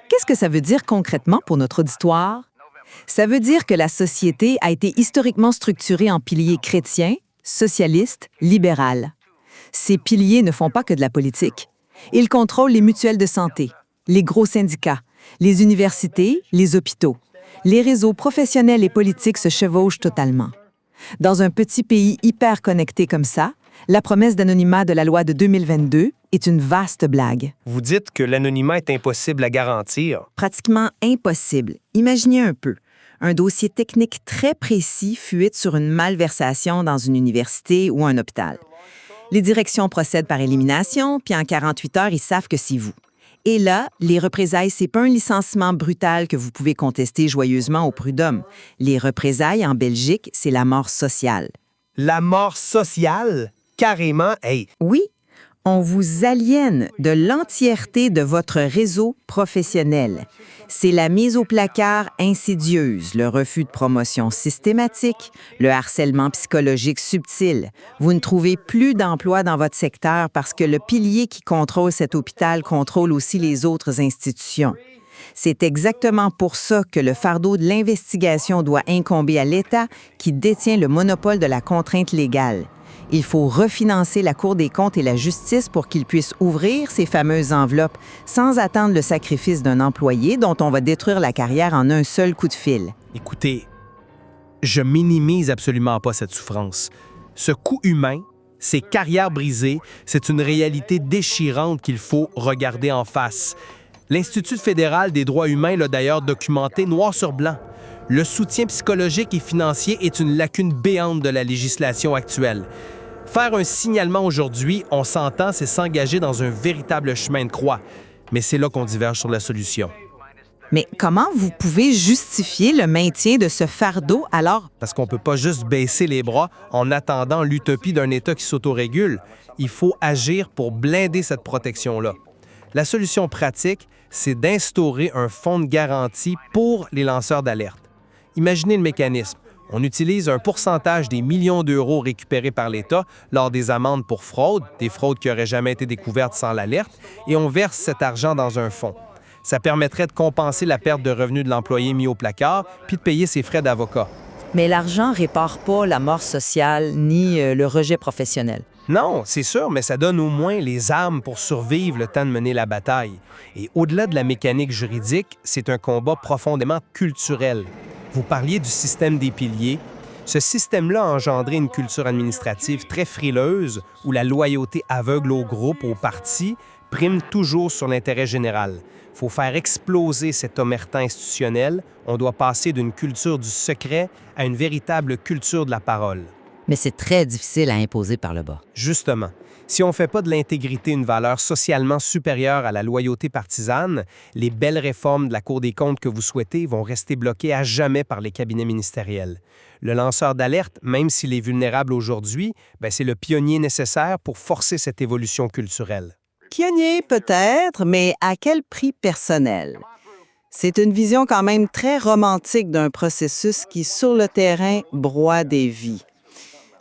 S8: Qu'est-ce que ça veut dire concrètement pour notre auditoire? Ça veut dire que la société a été historiquement structurée en piliers chrétiens, socialistes, libéral. Ces piliers ne font pas que de la politique. Ils contrôlent les mutuelles de santé, les gros syndicats, les universités, les hôpitaux. Les réseaux professionnels et politiques se chevauchent totalement. Dans un petit pays hyper connecté comme ça, la promesse d'anonymat de la loi de 2022 est une vaste blague.
S5: Vous dites que l'anonymat est impossible à garantir.
S7: Pratiquement impossible. Imaginez un peu. Un dossier technique très précis fuite sur une malversation dans une université ou un hôpital. Les directions procèdent par élimination, puis en 48 heures, ils savent que c'est vous. Et là, les représailles, c'est pas un licenciement brutal que vous pouvez contester joyeusement au prud'homme. Les représailles en Belgique, c'est la mort sociale.
S5: La mort sociale? Carrément, hey!
S7: Oui, on vous aliène de l'entièreté de votre réseau professionnel. C'est la mise au placard insidieuse, le refus de promotion systématique, le harcèlement psychologique subtil. Vous ne trouvez plus d'emploi dans votre secteur parce que le pilier qui contrôle cet hôpital contrôle aussi les autres institutions. C'est exactement pour ça que le fardeau de l'investigation doit incomber à l'État qui détient le monopole de la contrainte légale. Il faut refinancer la Cour des comptes et la justice pour qu'ils puissent ouvrir ces fameuses enveloppes sans attendre le sacrifice d'un employé dont on va détruire la carrière en un seul coup de fil.
S5: Écoutez, je minimise absolument pas cette souffrance. Ce coût humain, ces carrières brisées, c'est une réalité déchirante qu'il faut regarder en face. L'Institut fédéral des droits humains l'a d'ailleurs documenté noir sur blanc. Le soutien psychologique et financier est une lacune béante de la législation actuelle. Faire un signalement aujourd'hui, on s'entend, c'est s'engager dans un véritable chemin de croix. Mais c'est là qu'on diverge sur la solution.
S7: Mais comment vous pouvez justifier le maintien de ce fardeau alors?
S5: Parce qu'on ne peut pas juste baisser les bras en attendant l'utopie d'un État qui s'autorégule. Il faut agir pour blinder cette protection-là. La solution pratique, c'est d'instaurer un fonds de garantie pour les lanceurs d'alerte. Imaginez le mécanisme. On utilise un pourcentage des millions d'euros récupérés par l'État lors des amendes pour fraude, des fraudes qui n'auraient jamais été découvertes sans l'alerte, et on verse cet argent dans un fonds. Ça permettrait de compenser la perte de revenus de l'employé mis au placard puis de payer ses frais d'avocat.
S6: Mais l'argent répare pas la mort sociale ni le rejet professionnel.
S5: Non, c'est sûr, mais ça donne au moins les armes pour survivre le temps de mener la bataille. Et au-delà de la mécanique juridique, c'est un combat profondément culturel. Vous parliez du système des piliers. Ce système-là a engendré une culture administrative très frileuse où la loyauté aveugle au groupe, au parti, prime toujours sur l'intérêt général. Il faut faire exploser cet omerta institutionnel. On doit passer d'une culture du secret à une véritable culture de la parole.
S13: Mais c'est très difficile à imposer par le bas.
S5: Justement, si on ne fait pas de l'intégrité une valeur socialement supérieure à la loyauté partisane, les belles réformes de la Cour des comptes que vous souhaitez vont rester bloquées à jamais par les cabinets ministériels. Le lanceur d'alerte, même s'il est vulnérable aujourd'hui, c'est le pionnier nécessaire pour forcer cette évolution culturelle.
S6: Pionnier peut-être, mais à quel prix personnel? C'est une vision quand même très romantique d'un processus qui, sur le terrain, broie des vies.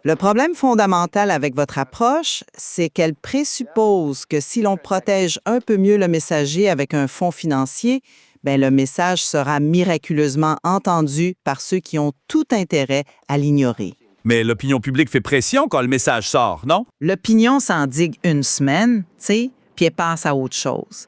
S6: Le problème fondamental avec votre approche, c'est qu'elle présuppose que si l'on protège un peu mieux le messager avec un fonds financier, bien, le message sera miraculeusement entendu par ceux qui ont tout intérêt à l'ignorer.
S14: Mais l'opinion publique fait pression quand le message sort, non?
S12: L'opinion s'endigue une semaine, tu sais, puis elle passe à autre chose.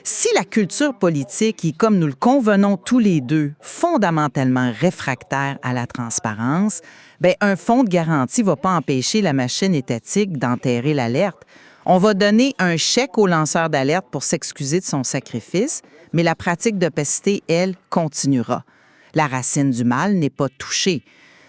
S12: Si la culture politique est, comme nous le convenons tous les deux, fondamentalement réfractaire à la transparence, bien, un fonds de garantie ne va pas empêcher la machine étatique d'enterrer l'alerte. On va donner un chèque au lanceur d'alerte pour s'excuser de son sacrifice, mais la pratique d'opacité, elle, continuera. La racine du mal n'est pas touchée.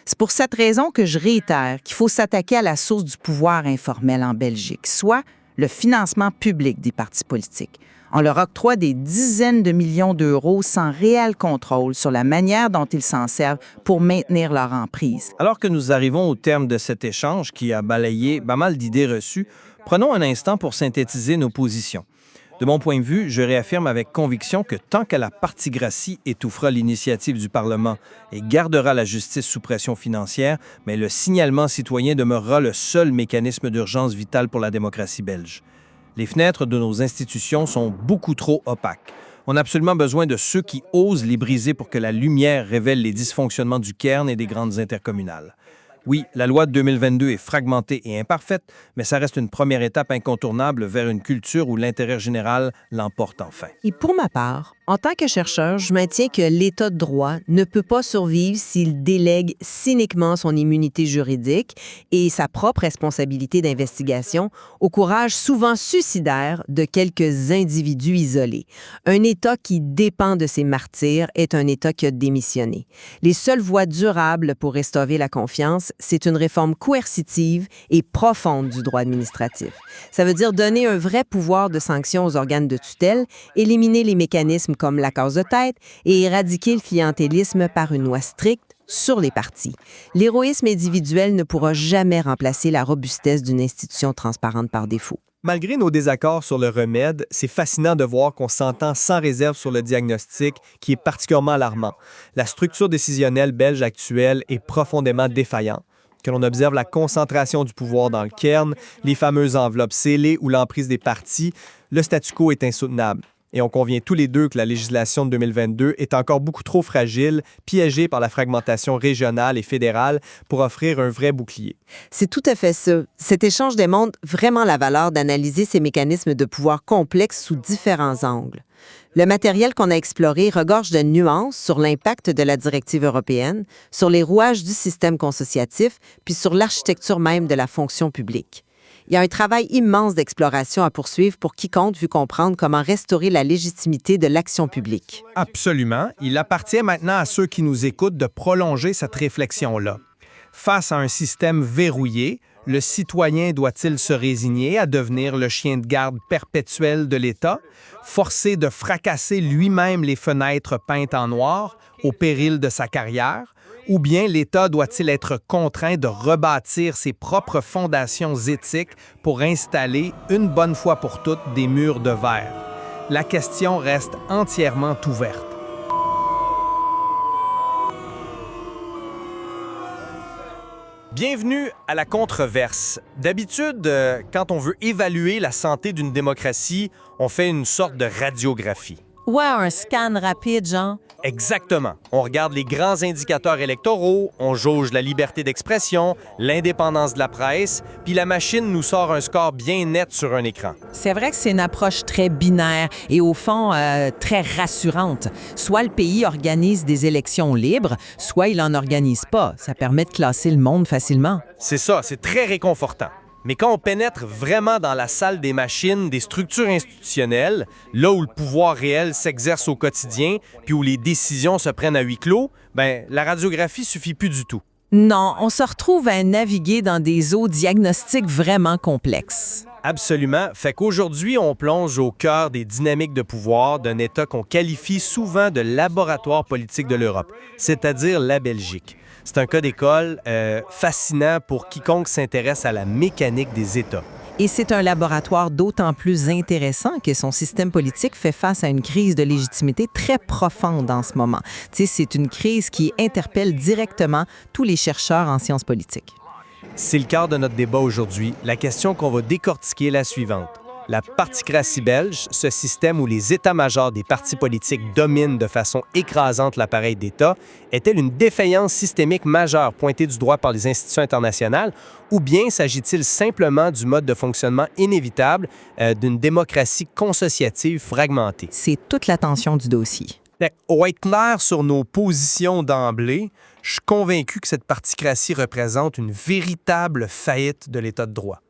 S12: C'est pour cette raison que je réitère qu'il faut s'attaquer à la source du pouvoir informel en Belgique, soit le financement public des partis politiques. On leur octroie des dizaines de millions d'euros sans réel contrôle sur la manière dont ils s'en servent pour maintenir leur emprise.
S5: Alors que nous arrivons au terme de cet échange qui a balayé pas mal d'idées reçues, prenons un instant pour synthétiser nos positions. De mon point de vue, je réaffirme avec conviction que tant que la partigracie étouffera l'initiative du Parlement et gardera la justice sous pression financière, mais le signalement citoyen demeurera le seul mécanisme d'urgence vital pour la démocratie belge. Les fenêtres de nos institutions sont beaucoup trop opaques. On a absolument besoin de ceux qui osent les briser pour que la lumière révèle les dysfonctionnements du cairn et des grandes intercommunales. Oui, la loi de 2022 est fragmentée et imparfaite, mais ça reste une première étape incontournable vers une culture où l'intérêt général l'emporte enfin.
S8: Et pour ma part, en tant que chercheur, je maintiens que l'État de droit ne peut pas survivre s'il délègue cyniquement son immunité juridique et sa propre responsabilité d'investigation au courage souvent suicidaire de quelques individus isolés. Un État qui dépend de ses martyrs est un État qui a démissionné. Les seules voies durables pour restaurer la confiance, c'est une réforme coercitive et profonde du droit administratif. Ça veut dire donner un vrai pouvoir de sanction aux organes de tutelle, éliminer les mécanismes comme la cause de tête et éradiquer le clientélisme par une loi stricte sur les partis. L'héroïsme individuel ne pourra jamais remplacer la robustesse d'une institution transparente par défaut.
S5: Malgré nos désaccords sur le remède, c'est fascinant de voir qu'on s'entend sans réserve sur le diagnostic qui est particulièrement alarmant. La structure décisionnelle belge actuelle est profondément défaillante. Que l'on observe la concentration du pouvoir dans le cairn, les fameuses enveloppes scellées ou l'emprise des partis, le statu quo est insoutenable. Et on convient tous les deux que la législation de 2022 est encore beaucoup trop fragile, piégée par la fragmentation régionale et fédérale pour offrir un vrai bouclier.
S8: C'est tout à fait ça. Cet échange démontre vraiment la valeur d'analyser ces mécanismes de pouvoir complexes sous différents angles. Le matériel qu'on a exploré regorge de nuances sur l'impact de la directive européenne, sur les rouages du système consociatif, puis sur l'architecture même de la fonction publique. Il y a un travail immense d'exploration à poursuivre pour quiconque veut comprendre comment restaurer la légitimité de l'action publique.
S5: Absolument. Il appartient maintenant à ceux qui nous écoutent de prolonger cette réflexion-là. Face à un système verrouillé, le citoyen doit-il se résigner à devenir le chien de garde perpétuel de l'État, forcé de fracasser lui-même les fenêtres peintes en noir au péril de sa carrière? Ou bien l'État doit-il être contraint de rebâtir ses propres fondations éthiques pour installer, une bonne fois pour toutes, des murs de verre? La question reste entièrement ouverte. Bienvenue à la controverse. D'habitude, quand on veut évaluer la santé d'une démocratie, on fait une sorte de radiographie.
S6: Ouais, un scan rapide, genre.
S5: Exactement. On regarde les grands indicateurs électoraux, on jauge la liberté d'expression, l'indépendance de la presse, puis la machine nous sort un score bien net sur un écran.
S15: C'est vrai que c'est une approche très binaire et au fond très rassurante. Soit le pays organise des élections libres, soit il n'en organise pas. Ça permet de classer le monde facilement.
S5: C'est ça, c'est très réconfortant. Mais quand on pénètre vraiment dans la salle des machines, des structures institutionnelles, là où le pouvoir réel s'exerce au quotidien, puis où les décisions se prennent à huis clos, ben la radiographie suffit plus du tout.
S15: Non, on se retrouve à naviguer dans des eaux diagnostiques vraiment complexes.
S5: Absolument. Fait qu'aujourd'hui, on plonge au cœur des dynamiques de pouvoir d'un État qu'on qualifie souvent de laboratoire politique de l'Europe, c'est-à-dire la Belgique. C'est un cas d'école fascinant pour quiconque s'intéresse à la mécanique des États.
S15: Et c'est un laboratoire d'autant plus intéressant que son système politique fait face à une crise de légitimité très profonde en ce moment. Tu sais, c'est une crise qui interpelle directement tous les chercheurs en sciences politiques.
S5: C'est le cœur de notre débat aujourd'hui. La question qu'on va décortiquer est la suivante. La particratie belge, ce système où les états-majors des partis politiques dominent de façon écrasante l'appareil d'État, est-elle une défaillance systémique majeure pointée du doigt par les institutions internationales ou bien s'agit-il simplement du mode de fonctionnement inévitable d'une démocratie consociative fragmentée?
S15: C'est toute la tension du dossier.
S5: Pour être clair sur nos positions d'emblée, je suis convaincu que cette particratie représente une véritable faillite de l'État de droit.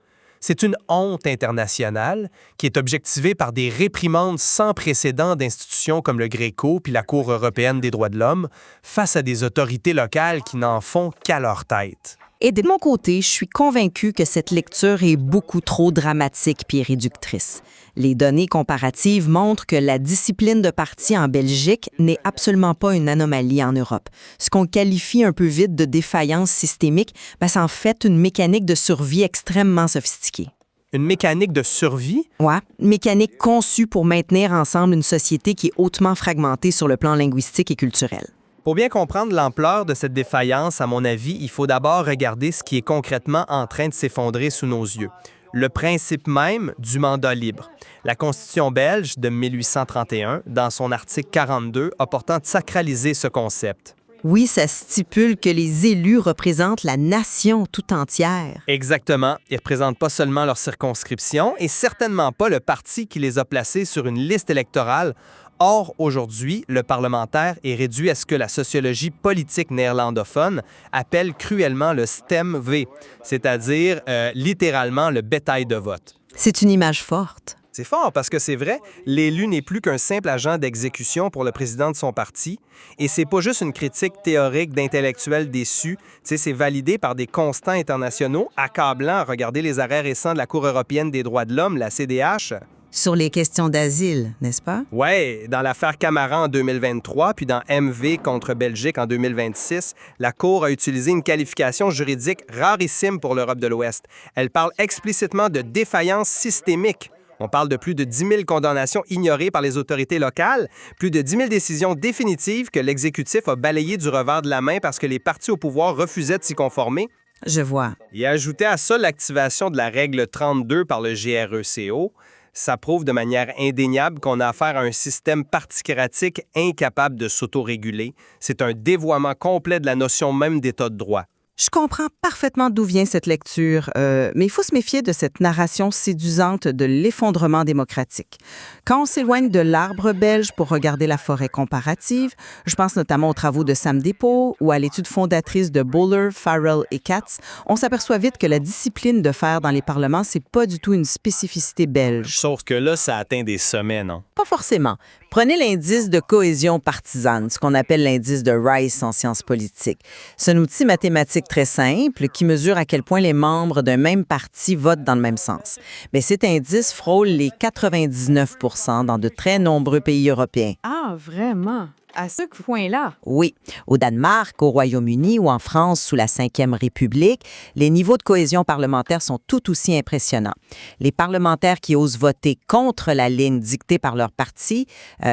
S5: C'est une honte internationale qui est objectivée par des réprimandes sans précédent d'institutions comme le Gréco puis la Cour européenne des droits de l'homme face à des autorités locales qui n'en font qu'à leur tête.
S7: Et de mon côté, je suis convaincue que cette lecture est beaucoup trop dramatique puis réductrice. Les données comparatives montrent que la discipline de parti en Belgique n'est absolument pas une anomalie en Europe. Ce qu'on qualifie un peu vite de défaillance systémique, c'est en fait une mécanique de survie extrêmement sophistiquée.
S5: Une mécanique de survie?
S7: Oui, une mécanique conçue pour maintenir ensemble une société qui est hautement fragmentée sur le plan linguistique et culturel.
S5: Pour bien comprendre l'ampleur de cette défaillance, à mon avis, il faut d'abord regarder ce qui est concrètement en train de s'effondrer sous nos yeux. Le principe même du mandat libre. La Constitution belge de 1831, dans son article 42, a pourtant sacralisé ce concept.
S7: Oui, ça stipule que les élus représentent la nation tout entière.
S5: Exactement. Ils ne représentent pas seulement leur circonscription et certainement pas le parti qui les a placés sur une liste électorale. Or, aujourd'hui, le parlementaire est réduit à ce que la sociologie politique néerlandophone appelle cruellement le stem V, c'est-à-dire littéralement le bétail de vote.
S7: C'est une image forte.
S5: C'est fort parce que c'est vrai, l'élu n'est plus qu'un simple agent d'exécution pour le président de son parti. Et c'est pas juste une critique théorique d'intellectuels déçus, c'est validé par des constants internationaux accablant à regarder les arrêts récents de la Cour européenne des droits de l'homme, la CDH.
S12: Sur les questions d'asile, n'est-ce pas?
S5: Oui, dans l'affaire Camara en 2023, puis dans MV contre Belgique en 2026, la Cour a utilisé une qualification juridique rarissime pour l'Europe de l'Ouest. Elle parle explicitement de défaillance systémique. On parle de plus de 10 000 condamnations ignorées par les autorités locales, plus de 10 000 décisions définitives que l'exécutif a balayées du revers de la main parce que les partis au pouvoir refusaient de s'y conformer.
S12: Je vois.
S5: Et ajouter à ça l'activation de la règle 32 par le GRECO, ça prouve de manière indéniable qu'on a affaire à un système particratique incapable de s'autoréguler. C'est un dévoiement complet de la notion même d'État de droit.
S7: Je comprends parfaitement d'où vient cette lecture, mais il faut se méfier de cette narration séduisante de l'effondrement démocratique. Quand on s'éloigne de l'arbre belge pour regarder la forêt comparative, je pense notamment aux travaux de Sam Depot ou à l'étude fondatrice de Bowler, Farrell et Katz, on s'aperçoit vite que la discipline de faire dans les parlements, c'est pas du tout une spécificité belge.
S11: Sauf que là, ça atteint des sommets, non?
S8: Pas forcément. Prenez l'indice de cohésion partisane, ce qu'on appelle l'indice de Rice en sciences politiques. C'est un outil mathématique très simple qui mesure à quel point les membres d'un même parti votent dans le même sens. Mais cet indice frôle les 99 % dans de très nombreux pays européens.
S16: Ah, vraiment? À ce point-là?
S8: Oui. Au Danemark, au Royaume-Uni ou en France sous la Ve République, les niveaux de cohésion parlementaire sont tout aussi impressionnants. Les parlementaires qui osent voter contre la ligne dictée par leur parti,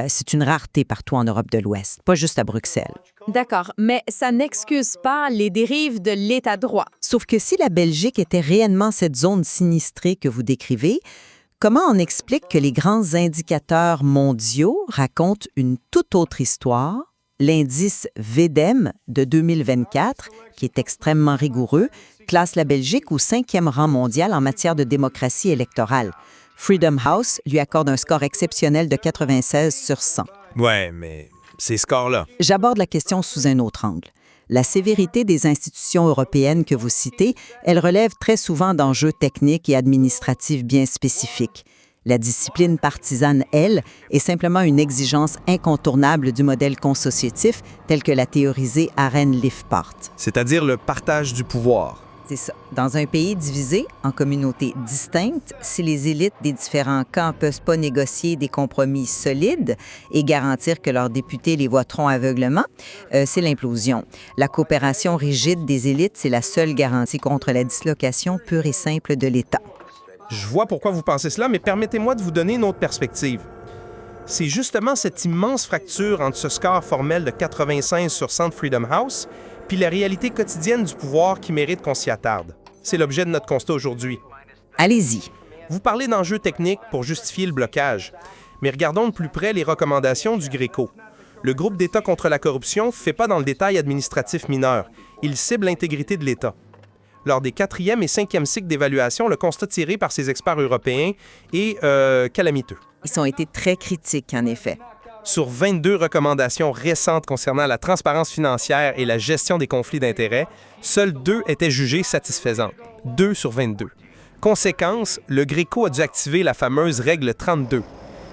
S8: c'est une rareté partout en Europe de l'Ouest, pas juste à Bruxelles.
S16: D'accord, mais ça n'excuse pas les dérives de l'État de droit.
S8: Sauf que si la Belgique était réellement cette zone sinistrée que vous décrivez, comment on explique que les grands indicateurs mondiaux racontent une toute autre histoire? L'indice VDEM de 2024, qui est extrêmement rigoureux, classe la Belgique au 5e rang mondial en matière de démocratie électorale. Freedom House lui accorde un score exceptionnel de 96 sur 100.
S11: Ouais, mais ces scores-là.
S8: J'aborde la question sous un autre angle. La sévérité des institutions européennes que vous citez, elle relève très souvent d'enjeux techniques et administratifs bien spécifiques. La discipline partisane, elle, est simplement une exigence incontournable du modèle consociatif tel que l'a théorisé Arjen Liffpaert.
S5: C'est-à-dire le partage du pouvoir.
S8: C'est ça. Dans un pays divisé en communautés distinctes, si les élites des différents camps ne peuvent pas négocier des compromis solides et garantir que leurs députés les voteront aveuglement, c'est l'implosion. La coopération rigide des élites, c'est la seule garantie contre la dislocation pure et simple de l'État.
S5: Je vois pourquoi vous pensez cela, mais permettez-moi de vous donner une autre perspective. C'est justement cette immense fracture entre ce score formel de 95 sur 100 de Freedom House puis la réalité quotidienne du pouvoir qui mérite qu'on s'y attarde. C'est l'objet de notre constat aujourd'hui.
S8: Allez-y.
S5: Vous parlez d'enjeux techniques pour justifier le blocage. Mais regardons de plus près les recommandations du GRECO. Le groupe d'État contre la corruption ne fait pas dans le détail administratif mineur. Il cible l'intégrité de l'État. Lors des 4e et 5e cycles d'évaluation, le constat tiré par ces experts européens est calamiteux.
S7: Ils ont été très critiques, en effet.
S5: Sur 22 recommandations récentes concernant la transparence financière et la gestion des conflits d'intérêts, seules 2 étaient jugées satisfaisantes. 2 sur 22. Conséquence, le GRECO a dû activer la fameuse règle 32.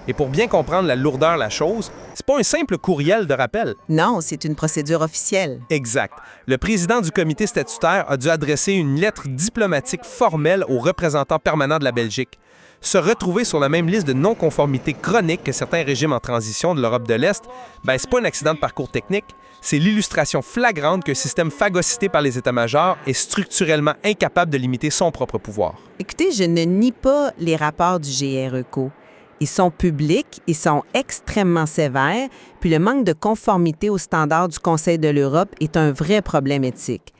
S5: Et pour bien comprendre la lourdeur de la chose, c'est pas un simple courriel de rappel.
S7: Non, c'est une procédure officielle.
S5: Exact. Le président du comité statutaire a dû adresser une lettre diplomatique formelle au représentant permanent de la Belgique. Se retrouver sur la même liste de non-conformité chronique que certains régimes en transition de l'Europe de l'Est, c'est pas un accident de parcours technique, c'est l'illustration flagrante qu'un système phagocyté par les états-majors est structurellement incapable de limiter son propre pouvoir.
S7: Écoutez, je ne nie pas les rapports du GRECO. Ils sont publics, ils sont extrêmement sévères, puis le manque de conformité aux standards du Conseil de l'Europe est un vrai problème éthique.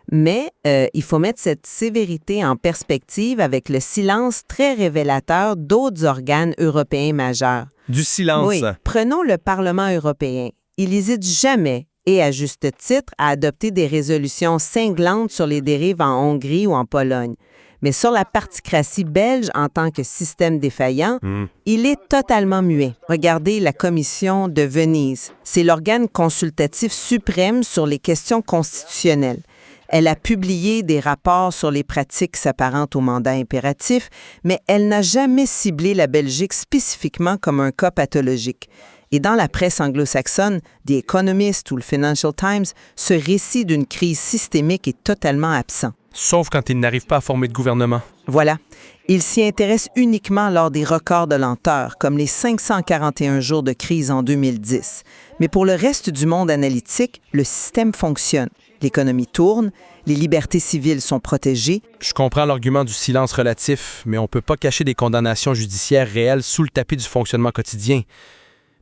S7: Mais il faut mettre cette sévérité en perspective avec le silence très révélateur d'autres organes européens majeurs.
S5: Du silence.
S7: Oui, prenons le Parlement européen. Il n'hésite jamais, et à juste titre, à adopter des résolutions cinglantes sur les dérives en Hongrie ou en Pologne. Mais sur la particratie belge en tant que système défaillant, il est totalement muet. Regardez la Commission de Venise. C'est l'organe consultatif suprême sur les questions constitutionnelles. Elle a publié des rapports sur les pratiques s'apparentent au mandat impératif, mais elle n'a jamais ciblé la Belgique spécifiquement comme un cas pathologique. Et dans la presse anglo-saxonne, The Economist ou le Financial Times, ce récit d'une crise systémique est totalement absent.
S5: Sauf quand il n'arrive pas à former de gouvernement.
S7: Voilà. Il s'y intéresse uniquement lors des records de lenteur, comme les 541 jours de crise en 2010. Mais pour le reste du monde analytique, le système fonctionne. L'économie tourne, les libertés civiles sont protégées.
S5: Je comprends l'argument du silence relatif, mais on ne peut pas cacher des condamnations judiciaires réelles sous le tapis du fonctionnement quotidien.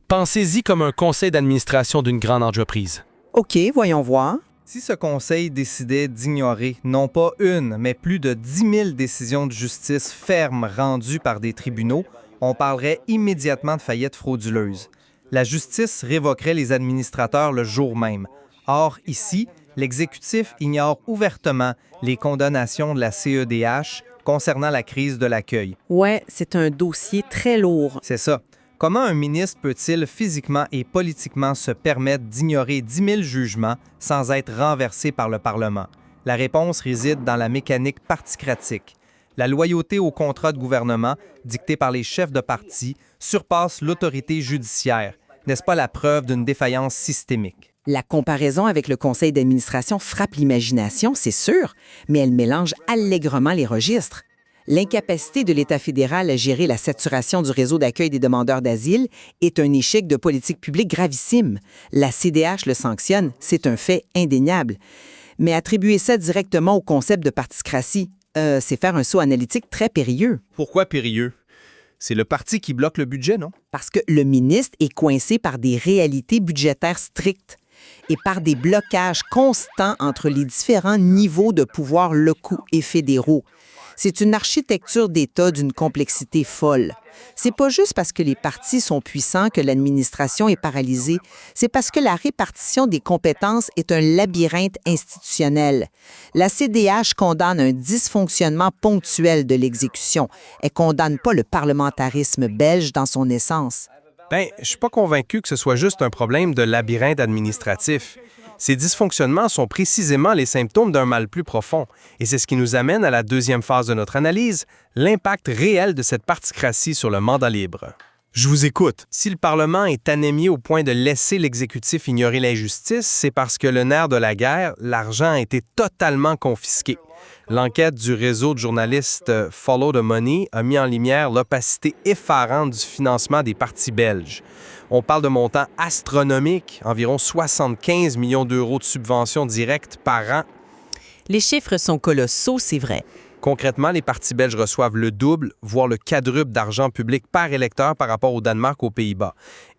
S5: Pensez-y comme un conseil d'administration d'une grande entreprise.
S7: OK, voyons voir.
S5: Si ce conseil décidait d'ignorer non pas une, mais plus de 10 000 décisions de justice fermes rendues par des tribunaux, on parlerait immédiatement de faillite frauduleuse. La justice révoquerait les administrateurs le jour même. Or, ici, l'exécutif ignore ouvertement les condamnations de la CEDH concernant la crise de l'accueil.
S7: Ouais, c'est un dossier très lourd.
S5: C'est ça. Comment un ministre peut-il physiquement et politiquement se permettre d'ignorer 10 000 jugements sans être renversé par le Parlement? La réponse réside dans la mécanique particratique. La loyauté au contrat de gouvernement, dicté par les chefs de parti, surpasse l'autorité judiciaire. N'est-ce pas la preuve d'une défaillance systémique?
S7: La comparaison avec le conseil d'administration frappe l'imagination, c'est sûr, mais elle mélange allègrement les registres. L'incapacité de l'État fédéral à gérer la saturation du réseau d'accueil des demandeurs d'asile est un échec de politique publique gravissime. La CDH le sanctionne, c'est un fait indéniable. Mais attribuer ça directement au concept de particratie, c'est faire un saut analytique très périlleux.
S5: Pourquoi périlleux? C'est le parti qui bloque le budget, non?
S7: Parce que le ministre est coincé par des réalités budgétaires strictes et par des blocages constants entre les différents niveaux de pouvoir locaux et fédéraux. C'est une architecture d'État d'une complexité folle. C'est pas juste parce que les partis sont puissants que l'administration est paralysée, c'est parce que la répartition des compétences est un labyrinthe institutionnel. La CDH condamne un dysfonctionnement ponctuel de l'exécution. Elle condamne pas le parlementarisme belge dans son essence.
S5: Je suis pas convaincu que ce soit juste un problème de labyrinthe administratif. Ces dysfonctionnements sont précisément les symptômes d'un mal plus profond. Et c'est ce qui nous amène à la deuxième phase de notre analyse, l'impact réel de cette particratie sur le mandat libre.
S14: Je vous écoute.
S5: Si le Parlement est anémié au point de laisser l'exécutif ignorer l'injustice, c'est parce que le nerf de la guerre, l'argent, a été totalement confisqué. L'enquête du réseau de journalistes Follow the Money a mis en lumière l'opacité effarante du financement des partis belges. On parle de montants astronomiques, environ 75 millions d'euros de subventions directes par an.
S6: Les chiffres sont colossaux, c'est vrai.
S5: Concrètement, les partis belges reçoivent le double, voire le quadruple d'argent public par électeur par rapport au Danemark, aux Pays-Bas.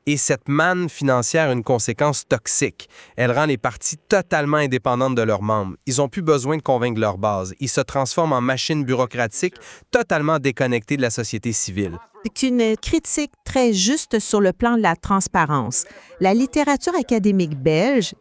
S5: Et cette manne financière a une conséquence toxique. Elle rend les partis totalement indépendantes de leurs membres. Ils n'ont plus besoin de convaincre leur base. Ils se transforment en machines bureaucratiques totalement déconnectées de la société civile.
S10: C'est une critique très juste sur le plan de la transparence. La littérature académique belge,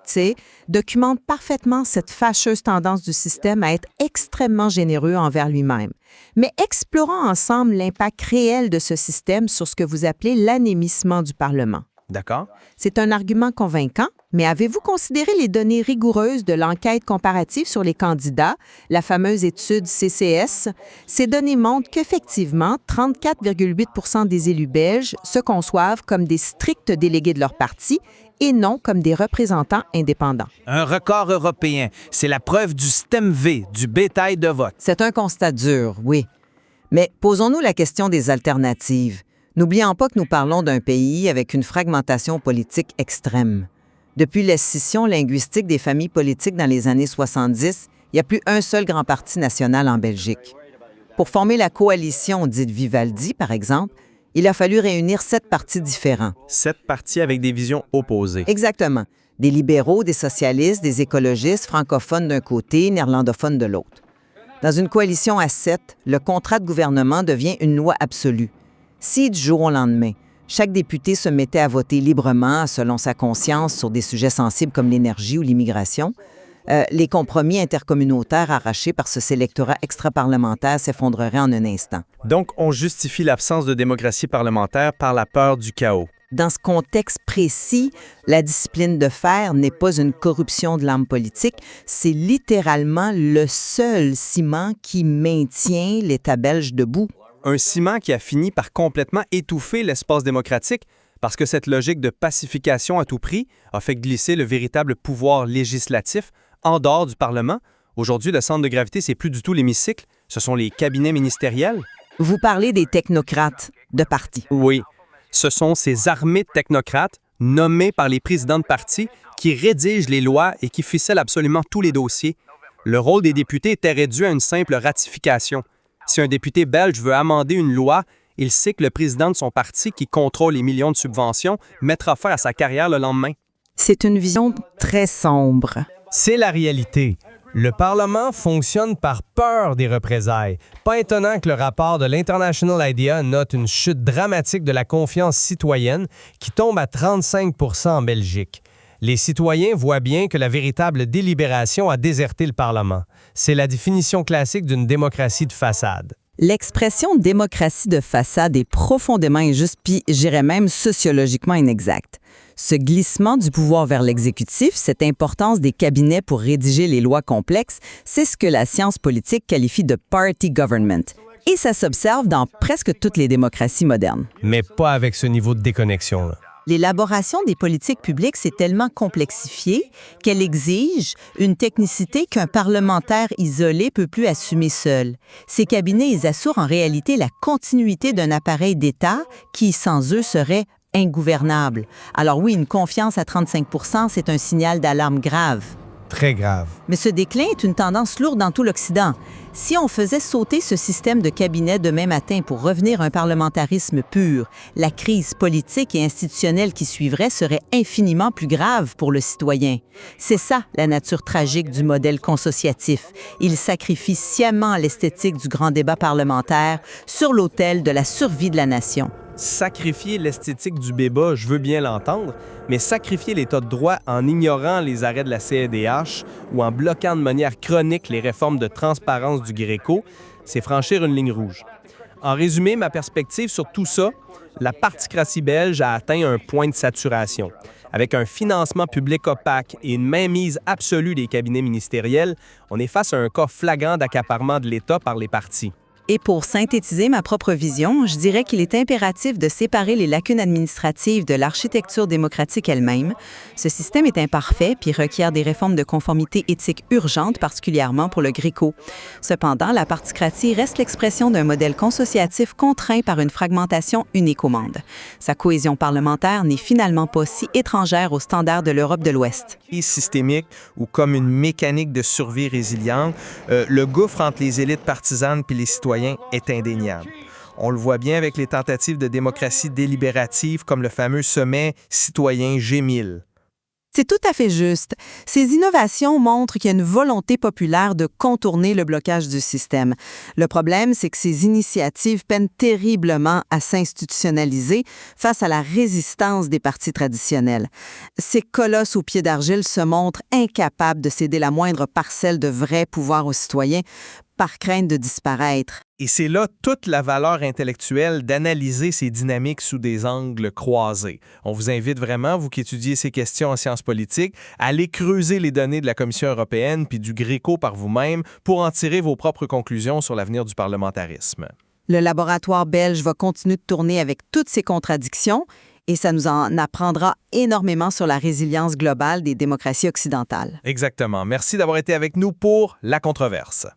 S10: documente parfaitement cette fâcheuse tendance du système à être extrêmement généreux envers lui-même. Mais explorons ensemble l'impact réel de ce système sur ce que vous appelez l'anémissement du Parlement.
S5: D'accord?
S10: C'est un argument convaincant, mais avez-vous considéré les données rigoureuses de l'enquête comparative sur les candidats, la fameuse étude CCS? Ces données montrent qu'effectivement, 34,8 % des élus belges se conçoivent comme des stricts délégués de leur parti et non comme des représentants indépendants.
S17: Un record européen, c'est la preuve du système V, du bétail de vote.
S8: C'est un constat dur, oui. Mais posons-nous la question des alternatives. N'oublions pas que nous parlons d'un pays avec une fragmentation politique extrême. Depuis la scission linguistique des familles politiques dans les années 70, il n'y a plus un seul grand parti national en Belgique. Pour former la coalition dite Vivaldi, par exemple, il a fallu réunir 7 partis différents.
S5: 7 partis avec des visions opposées.
S8: Exactement. Des libéraux, des socialistes, des écologistes, francophones d'un côté, néerlandophones de l'autre. Dans une coalition à 7, le contrat de gouvernement devient une loi absolue. Si du jour au lendemain, chaque député se mettait à voter librement, selon sa conscience, sur des sujets sensibles comme l'énergie ou l'immigration, les compromis intercommunautaires arrachés par ce électorat extraparlementaire s'effondreraient en un instant.
S5: Donc, on justifie l'absence de démocratie parlementaire par la peur du chaos.
S8: Dans ce contexte précis, la discipline de fer n'est pas une corruption de l'âme politique, c'est littéralement le seul ciment qui maintient l'État belge debout.
S5: Un ciment qui a fini par complètement étouffer l'espace démocratique parce que cette logique de pacification à tout prix a fait glisser le véritable pouvoir législatif en dehors du Parlement. Aujourd'hui, le centre de gravité, c'est plus du tout l'hémicycle, ce sont les cabinets ministériels.
S8: Vous parlez des technocrates de parti.
S5: Oui, ce sont ces armées de technocrates nommés par les présidents de parti qui rédigent les lois et qui ficellent absolument tous les dossiers. Le rôle des députés était réduit à une simple ratification. Si un député belge veut amender une loi, il sait que le président de son parti, qui contrôle les millions de subventions, mettra fin à sa carrière le lendemain.
S7: C'est une vision très sombre.
S5: C'est la réalité. Le Parlement fonctionne par peur des représailles. Pas étonnant que le rapport de l'International IDEA note une chute dramatique de la confiance citoyenne qui tombe à 35 % en Belgique. Les citoyens voient bien que la véritable délibération a déserté le Parlement. C'est la définition classique d'une démocratie de façade.
S7: L'expression démocratie de façade est profondément injuste, puis j'irais même sociologiquement inexacte. Ce glissement du pouvoir vers l'exécutif, cette importance des cabinets pour rédiger les lois complexes, c'est ce que la science politique qualifie de party government. Et ça s'observe dans presque toutes les démocraties modernes.
S5: Mais pas avec ce niveau de déconnexion-là.
S12: L'élaboration des politiques publiques s'est tellement complexifiée qu'elle exige une technicité qu'un parlementaire isolé peut plus assumer seul. Ces cabinets, ils assurent en réalité la continuité d'un appareil d'État qui, sans eux, serait ingouvernable. Alors oui, une confiance à 35 %, c'est un signal d'alarme grave.
S5: Très grave.
S12: Mais ce déclin est une tendance lourde dans tout l'Occident. Si on faisait sauter ce système de cabinet demain matin pour revenir à un parlementarisme pur, la crise politique et institutionnelle qui suivrait serait infiniment plus grave pour le citoyen. C'est ça, la nature tragique du modèle consociatif. Il sacrifie sciemment l'esthétique du grand débat parlementaire sur l'autel de la survie de la nation.
S5: Sacrifier l'esthétique du débat, je veux bien l'entendre, mais sacrifier l'État de droit en ignorant les arrêts de la CEDH ou en bloquant de manière chronique les réformes de transparence du Gréco, c'est franchir une ligne rouge. En résumé, ma perspective sur tout ça, la particratie belge a atteint un point de saturation. Avec un financement public opaque et une mainmise absolue des cabinets ministériels, on est face à un cas flagrant d'accaparement de l'État par les partis.
S7: Et pour synthétiser ma propre vision, je dirais qu'il est impératif de séparer les lacunes administratives de l'architecture démocratique elle-même. Ce système est imparfait puis requiert des réformes de conformité éthique urgentes, particulièrement pour le Gréco. Cependant, la particratie reste l'expression d'un modèle consociatif contraint par une fragmentation unique au monde. Sa cohésion parlementaire n'est finalement pas si étrangère aux standards de l'Europe de l'Ouest.
S5: Systémique ou comme une mécanique de survie résiliente, le gouffre entre les élites partisanes puis les citoyens est indéniable. On le voit bien avec les tentatives de démocratie délibérative comme le fameux sommet citoyen G1000.
S7: C'est tout à fait juste. Ces innovations montrent qu'il y a une volonté populaire de contourner le blocage du système. Le problème, c'est que ces initiatives peinent terriblement à s'institutionnaliser face à la résistance des partis traditionnels. Ces colosses aux pieds d'argile se montrent incapables de céder la moindre parcelle de vrai pouvoir aux citoyens par crainte de disparaître.
S5: Et c'est là toute la valeur intellectuelle d'analyser ces dynamiques sous des angles croisés. On vous invite vraiment, vous qui étudiez ces questions en sciences politiques, à aller creuser les données de la Commission européenne puis du Gréco par vous-même pour en tirer vos propres conclusions sur l'avenir du parlementarisme.
S7: Le laboratoire belge va continuer de tourner avec toutes ces contradictions et ça nous en apprendra énormément sur la résilience globale des démocraties occidentales.
S5: Exactement. Merci d'avoir été avec nous pour La Controverse.